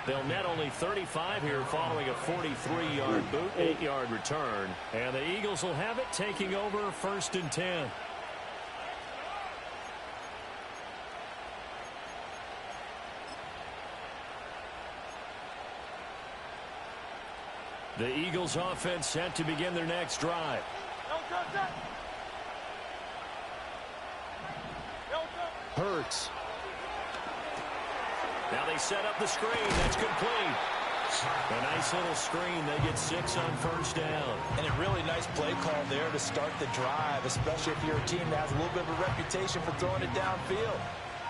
They'll net only 35 here following a 43-yard boot, 8-yard return. And the Eagles will have it taking over 1st and 10. The Eagles offense set to begin their next drive. Hurts. Now they set up the screen. That's complete. A nice little screen. They get 6 on 1st down. And a really nice play call there to start the drive, especially if you're a team that has a little bit of a reputation for throwing it downfield.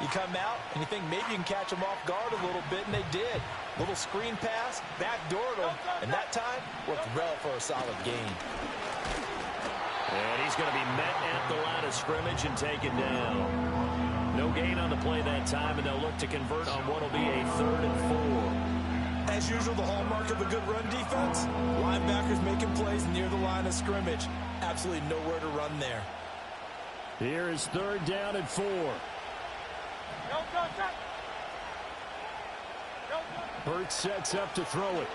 You come out and you think maybe you can catch them off guard a little bit, and they did. Little screen pass, backdoored them, and that time worked well for a solid gain. And he's going to be met at the line of scrimmage and taken down. No gain on the play that time, and they'll look to convert on what will be a 3rd and 4. As usual, the hallmark of a good run defense, linebackers making plays near the line of scrimmage. Absolutely nowhere to run there. Here is 3rd down and 4. Hurts sets up to throw it.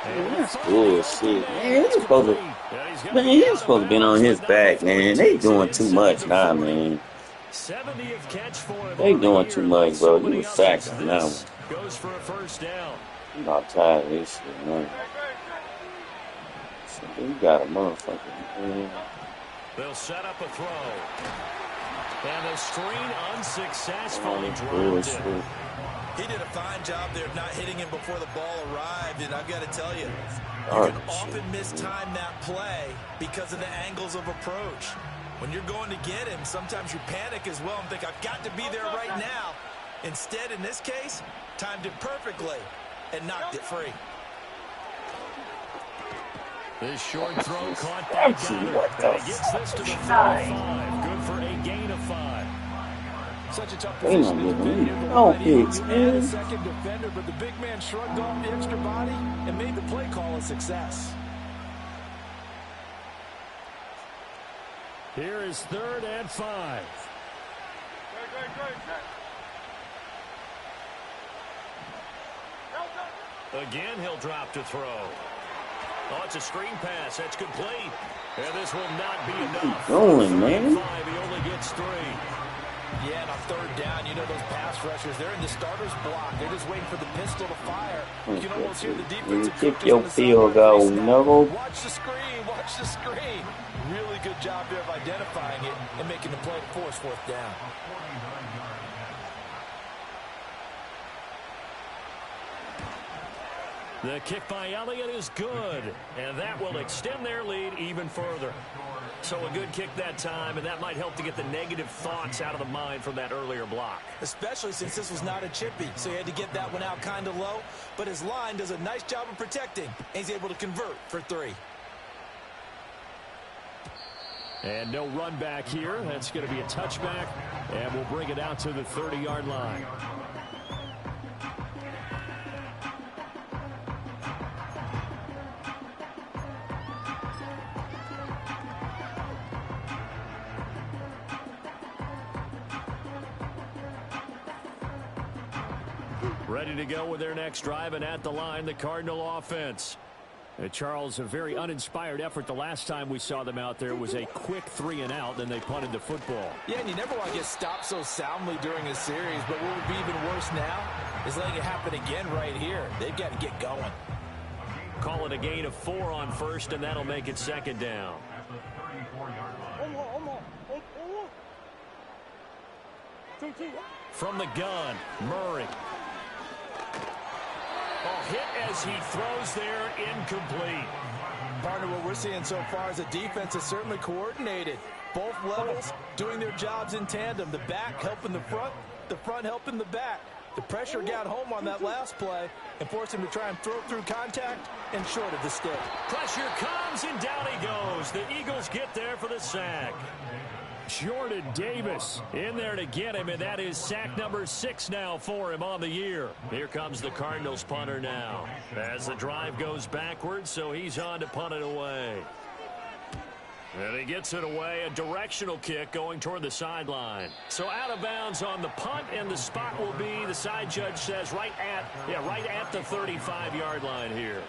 Man, that's bullshit, man. He's supposed to been on his back, man. They doing too much now, man. 70th catch for him. They doing too much, bro. You was sacked on that one. Goes for a 1st down. I'm not tired of this shit, man. So you got a motherfucker, man. They'll set up a throw. And the screen unsuccessfully dropped Bullshit. it. He did a fine job there of not hitting him before the ball arrived, and I've got to tell you, you can often mistime that play because of the angles of approach. When you're going to get him, sometimes you panic as well and think, I've got to be there right now. Instead, in this case, timed it perfectly and knocked it free. This short throw caught by Goddard. And he gets this to the 35. Good for a gain of 5. Such a tough They not position to giving defend me near the no line. He picks, had a man. second defender, but the big man shrugged off the extra body and made the play call a success. Here is 3rd and 5. Again, he'll drop to throw. Oh, it's a screen pass. That's complete. And this will not be enough. Going, man. 5, he only gets 3. Yeah, and on 3rd down, you know those pass rushers, they're in the starter's block. They're just waiting for the pistol to fire. You can almost hear the defensive Kick coaches your on the field sideline goal, face that. no. Watch the screen, watch the screen. Really good job there of identifying it and making the play to force 4th down. The kick by Elliott is good, and that will extend their lead even further. So a good kick that time, and that might help to get the negative thoughts out of the mind from that earlier block. Especially since this was not a chippy, so he had to get that one out kind of low. But his line does a nice job of protecting, and he's able to convert for 3. And no run back here. That's going to be a touchback, and we'll bring it out to the 30-yard line. Ready to go with their next drive, and at the line, the Cardinal offense. Charles, a very uninspired effort the last time we saw them out there was a quick 3-and-out, then they punted the football. Yeah, and you never want to get stopped so soundly during a series, but what would be even worse now is letting it happen again right here. They've got to get going. Call it a gain of 4 on 1st, and that'll make it 2nd down. From the gun, Murray. Oh, hit as he throws there, incomplete. Partner, what we're seeing so far is the defense is certainly coordinated. Both levels doing their jobs in tandem. The back helping the front helping the back. The pressure got home on that last play and forced him to try and throw through contact and short of the stick. Pressure comes, and down he goes. The Eagles get there for the sack. Jordan Davis in there to get him, and that is sack number 6 now for him on the year. Here comes the Cardinals punter now. As the drive goes backwards, so he's on to punt it away. And he gets it away, a directional kick going toward the sideline. So out of bounds on the punt, and the spot will be, the side judge says, right at the 35-yard line here.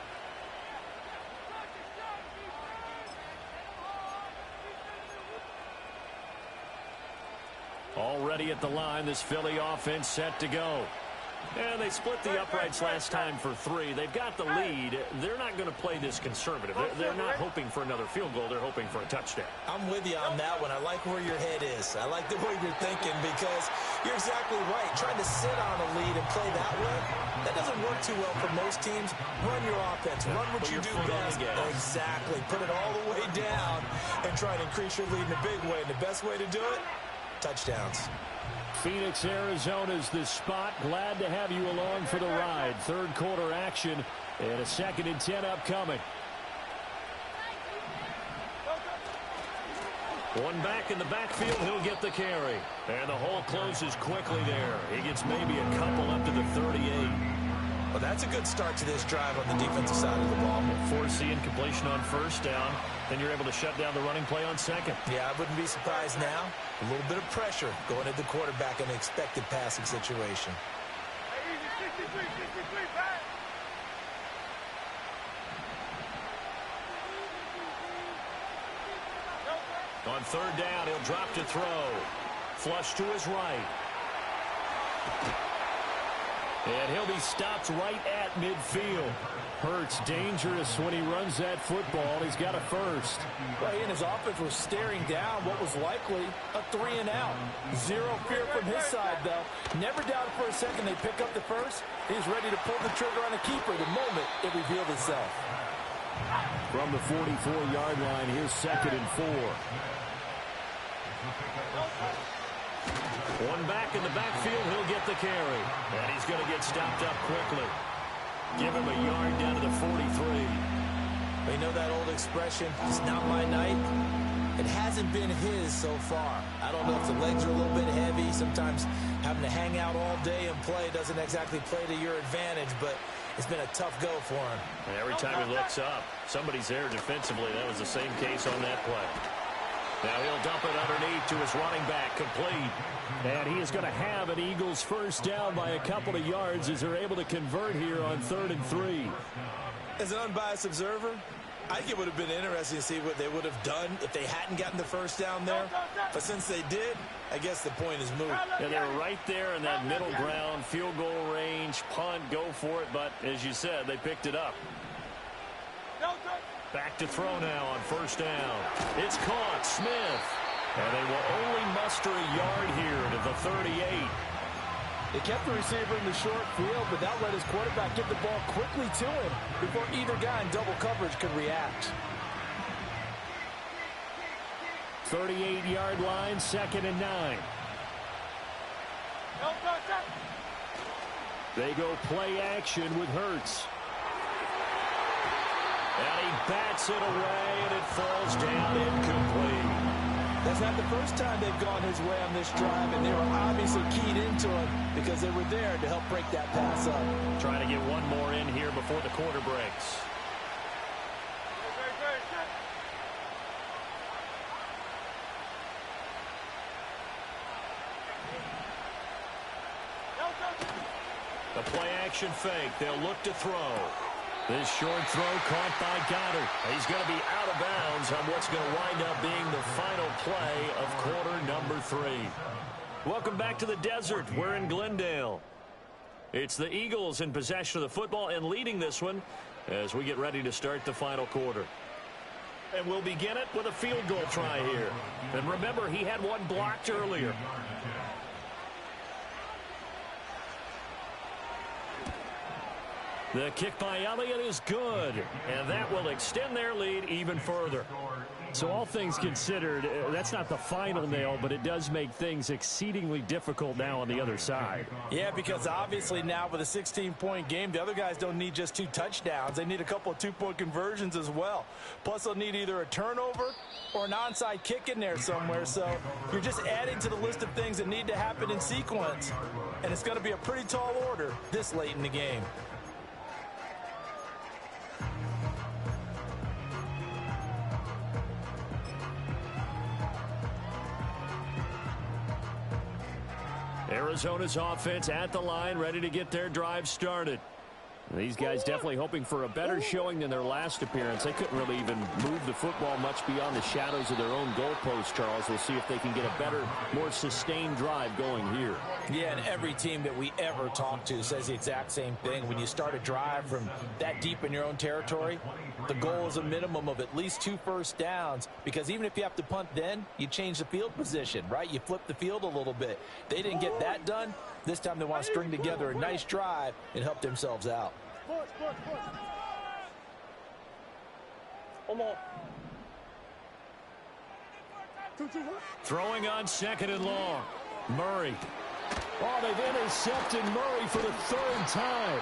Already at the line, this Philly offense set to go. And they split the uprights last time for 3. They've got the lead. They're not going to play this conservative. They're not hoping for another field goal. They're hoping for a touchdown. I'm with you on that one. I like where your head is. I like the way you're thinking because you're exactly right. Trying to sit on a lead and play that way, that doesn't work too well for most teams. Run your offense. Run what you do best. Exactly. Put it all the way down and try to increase your lead in a big way. And the best way to do it, touchdowns. Phoenix, Arizona's the spot. Glad to have you along for the ride. 3rd quarter action and a 2nd and 10 upcoming. One back in the backfield, he'll get the carry. And the hole closes quickly there. He gets maybe a couple up to the 38. Well, that's a good start to this drive on the defensive side of the ball. Force the incompletion on 1st down. Then you're able to shut down the running play on 2nd. Yeah, I wouldn't be surprised now. A little bit of pressure going at the quarterback in an expected passing situation. On 3rd down, he'll drop to throw. Flush to his right. And he'll be stopped right at midfield. Hurts dangerous when he runs that football. He's got a 1st. Well, he and his offense were staring down what was likely a 3-and-out. Zero fear from his side, though. Never doubted for a second they pick up the 1st. He's ready to pull the trigger on a keeper the moment it revealed itself. From the 44-yard line, here's 2nd and 4. One back in the backfield, he'll get the carry. And he's going to get stopped up quickly. Give him a yard down to the 43. We know that old expression, it's not my night. It hasn't been his so far. I don't know if the legs are a little bit heavy. Sometimes having to hang out all day and play doesn't exactly play to your advantage, but it's been a tough go for him. And every time he looks up, somebody's there defensively. That was the same case on that play. Now he'll dump it underneath to his running back, complete. And he is going to have an Eagles first down by a couple of yards as they're able to convert here on 3rd and 3. As an unbiased observer, I think it would have been interesting to see what they would have done if they hadn't gotten the first down there. But since they did, I guess the point is moot. Yeah, they were right there in that middle ground, field goal range, punt, go for it. But as you said, they picked it up. Back to throw now on first down. It's caught, Smith. And they will only muster a yard here to the 38. They kept the receiver in the short field, but that let his quarterback get the ball quickly to him before either guy in double coverage could react. 38-yard line, 2nd and 9. They go play action with Hurts. And he bats it away, and it falls down incomplete. That's not the first time they've gone his way on this drive, and they were obviously keyed into it because they were there to help break that pass up. Trying to get one more in here before the quarter breaks. The play-action fake. They'll look to throw. This short throw caught by Goddard. He's going to be out of bounds on what's going to wind up being the final play of quarter number 3. Welcome back to the desert. We're in Glendale. It's the Eagles in possession of the football and leading this one as we get ready to start the final quarter. And we'll begin it with a field goal try here. And remember, he had one blocked earlier. The kick by Elliott is good, and that will extend their lead even further. So all things considered, that's not the final nail, but it does make things exceedingly difficult now on the other side. Yeah, because obviously now with a 16-point game, the other guys don't need just 2 touchdowns. They need a couple of 2-point conversions as well. Plus, they'll need either a turnover or an onside kick in there somewhere. So you're just adding to the list of things that need to happen in sequence. And it's going to be a pretty tall order this late in the game. Arizona's offense at the line, ready to get their drive started. These guys definitely hoping for a better showing than their last appearance. They couldn't really even move the football much beyond the shadows of their own goalpost, Charles. We'll see if they can get a better, more sustained drive going here. Yeah, and every team that we ever talk to says the exact same thing. When you start a drive from that deep in your own territory, the goal is a minimum of at least 2 first downs, because even if you have to punt then, you change the field position, right? You flip the field a little bit. They didn't get that done. This time they want to string together a nice drive and help themselves out. Throwing on 2nd and long. Murray. Oh, they've intercepted Murray for the 3rd time.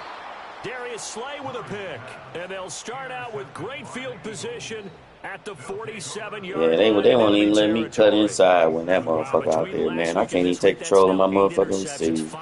Darius Slay with a pick. And they'll start out with great field position at the 47-yard line. Yeah, they won't even let me cut inside when that motherfucker out there, man. I can't even take control of my motherfucking receiver.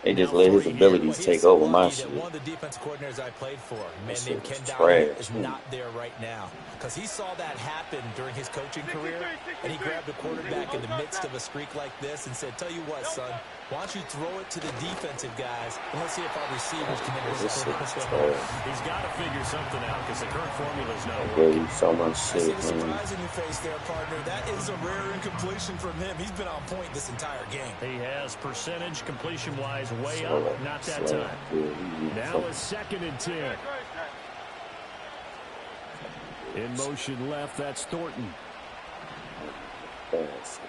They just let his abilities take over my shit. One of the defense coordinators I played for, a man named Ken Trash, Downing, is man. not there right now because he saw that happen during his coaching career, and he grabbed the quarterback in the midst of a streak like this and said, "Tell you what, son, why don't you throw it to the defensive guys, and let's see if our receivers can This intercept." shit is trash. He's got to figure something out because the current formula is not I gave working. you so much I see shit, the man. surprise in your face there, partner. That is a rare incompletion from him. He's been on point this entire game. He has percentage completion-wise way So, up, not that so, time. yeah, you Now fucking- a 2nd and 10. In motion left, that's Thornton. Pass.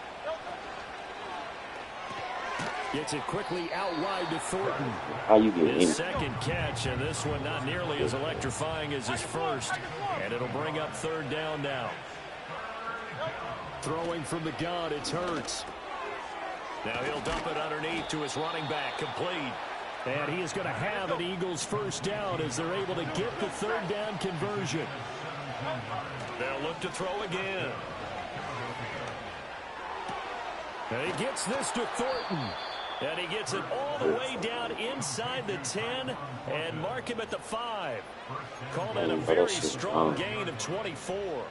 Gets it quickly out wide to Thornton. How you get His in? second catch, and this one not nearly as electrifying as his first. And it'll bring up 3rd down now. Throwing from the gun, it's Hurts. Now he'll dump it underneath to his running back, complete. And he is going to have an Eagles first down as they're able to get the 3rd down conversion. They'll look to throw again. And he gets this to Thornton. And he gets it all the way down inside the 10 and mark him at the 5. Call that a very strong gain of 24.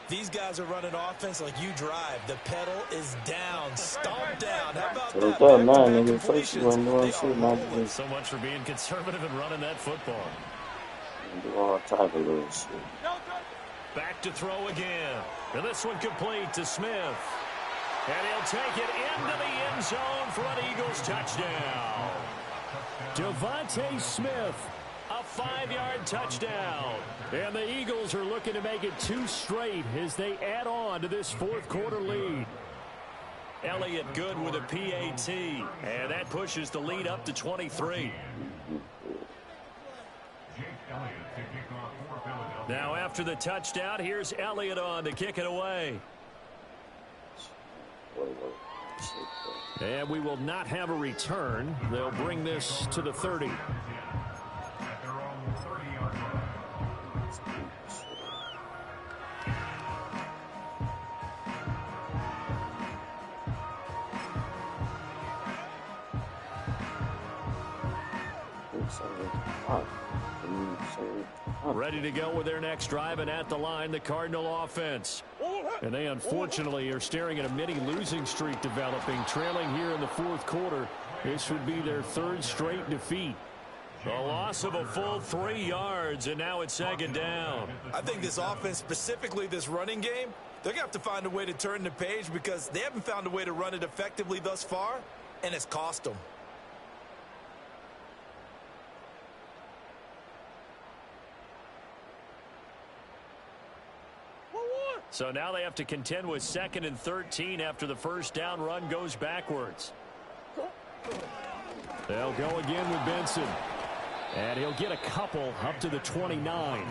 These guys are running offense like you drive. The pedal is down, stomp down. How about that? Back-to-back completions. They are rolling. So much for being conservative and running that football. Do all type of little shit. Back to throw again. And this one complete to Smith. And he'll take it into the end zone for an Eagles touchdown. Devontae Smith, A 5-yard touchdown. and the Eagles are looking to make it 2 straight as they add on to this fourth quarter lead. Elliott good with a PAT. And that pushes the lead up to 23. Now after the touchdown, here's Elliott on to kick it away. And we will not have a return. They'll bring this to the 30. At their own 30-yard line. Ready to go with their next drive, and at the line, the Cardinal offense. And they unfortunately are staring at a mini losing streak developing, trailing here in the fourth quarter. This would be their 3rd straight defeat. A loss of a full 3 yards, and now it's second down. I think this offense, specifically this running game, they're going to have to find a way to turn the page because they haven't found a way to run it effectively thus far, and it's cost them. So now they have to contend with 2nd and 13 after the first down run goes backwards. They'll go again with Benson. And he'll get a couple up to the 29.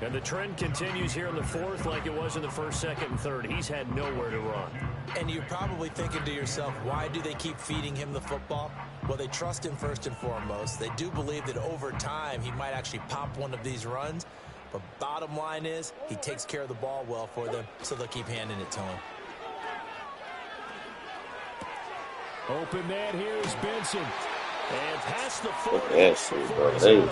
And the trend continues here in the fourth like it was in the first, second, and third. He's had nowhere to run. And you're probably thinking to yourself, why do they keep feeding him the football? Well, they trust him first and foremost. They do believe that over time he might actually pop one of these runs. But bottom line is, he takes care of the ball well for them, so they'll keep handing it to him. Open man here is Benson. And past the 40. That shit, bro. They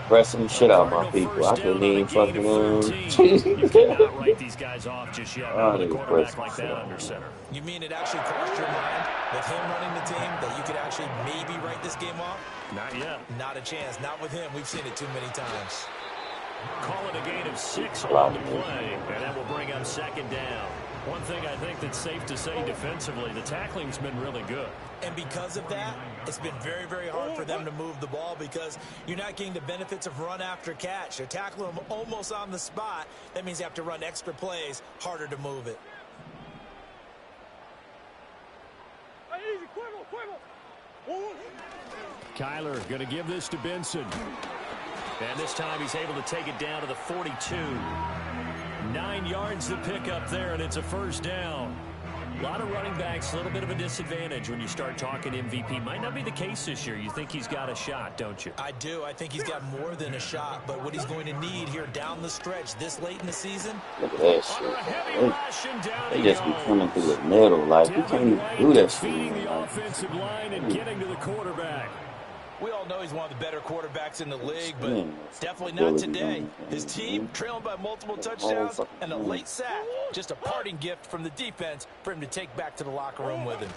pressing the shit out of my people. I couldn't even fucking You cannot write these guys off just yet. With a quarterback like that under center. You mean it actually crossed your mind with him running the team that you could actually maybe write this game off? Not yet. Not a chance. Not with him. We've seen it too many times. Call it a gain of 6 on the play, and that will bring up second down. One thing I think that's safe to say defensively, the tackling's been really good. And because of that, it's been very, very hard for them to move the ball because you're not getting the benefits of run after catch. You're tackling them almost on the spot. That means you have to run extra plays, harder to move it. Kyler going to give this to Benson. And this time he's able to take it down to the 42. 9 yards to pick up there, and it's a first down. A lot of running backs, a little bit of a disadvantage when you start talking MVP. Might not be the case this year. You think he's got a shot, don't you? I do. I think he's got more than a shot. But what he's going to need here down the stretch this late in the season. Look at that shit. They just be coming through the middle. Like, you can't even do that shit. The offensive line and getting to the quarterback. We all know he's one of the better quarterbacks in the league, but definitely not today. His team trailing by multiple touchdowns and a late sack. Just a parting gift from the defense for him to take back to the locker room with him.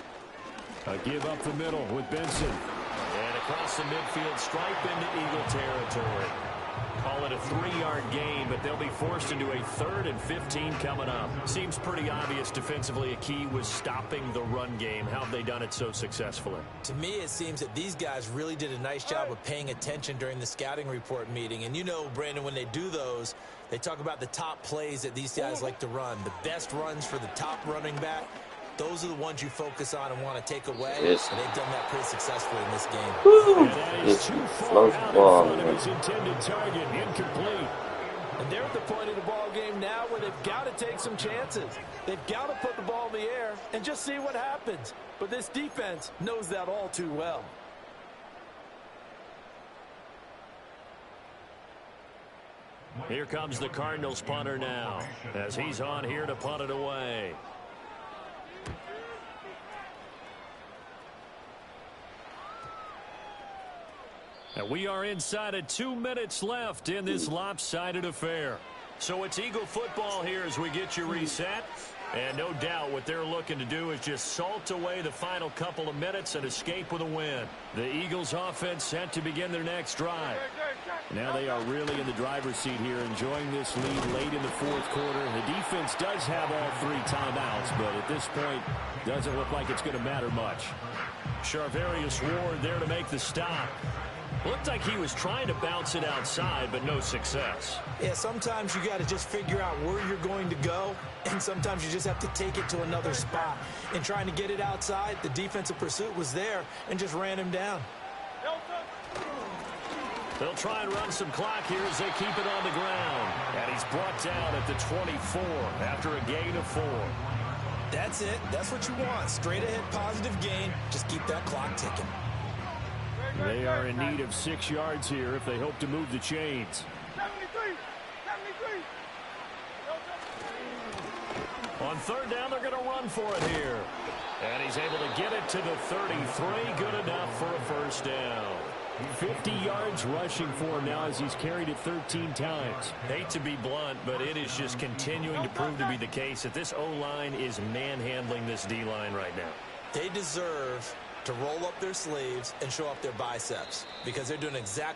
A give up the middle with Benson. And across the midfield stripe into Eagle territory. Call it a 3-yard gain, but they'll be forced into a 3rd and 15 coming up. Seems pretty obvious defensively a key was stopping the run game. How have they done it so successfully? To me, it seems that these guys really did a nice job of paying attention during the scouting report meeting. And you know, Brandon, when they do those, they talk about the top plays that these guys like to run. The best runs for the top running back. Those are the ones you focus on and want to take away. Yes. And they've done that pretty successfully in this game. And that is too far out in ball, front of its intended target. Incomplete. And they're at the point of the ball game now where they've got to take some chances. They've got to put the ball in the air and just see what happens. But this defense knows that all too well. Here comes the Cardinals punter now as he's on here to punt it away. And we are inside of 2 minutes left in this lopsided affair. So it's Eagle football here as we get you reset. And no doubt what they're looking to do is just salt away the final couple of minutes and escape with a win. The Eagles offense set to begin their next drive. Now they are really in the driver's seat here, enjoying this lead late in the fourth quarter. The defense does have all 3 timeouts, but at this point, doesn't look like it's going to matter much. Charvarius Ward there to make the stop. Looked like he was trying to bounce it outside, but no success. Yeah, sometimes you got to just figure out where you're going to go, and sometimes you just have to take it to another spot. In trying to get it outside, the defensive pursuit was there and just ran him down. They'll try and run some clock here as they keep it on the ground. And he's brought down at the 24 after a gain of 4. That's it. That's what you want. Straight ahead positive gain. Just keep that clock ticking. They are in need of 6 yards here if they hope to move the chains. On third down, they're going to run for it here. And he's able to get it to the 33. Good enough for a first down. 50 yards rushing for him now as he's carried it 13 times. Hate to be blunt, but it is just continuing to prove to be the case that this O-line is manhandling this D-line right now. They deserve to roll up their sleeves and show up their biceps because they're doing exactly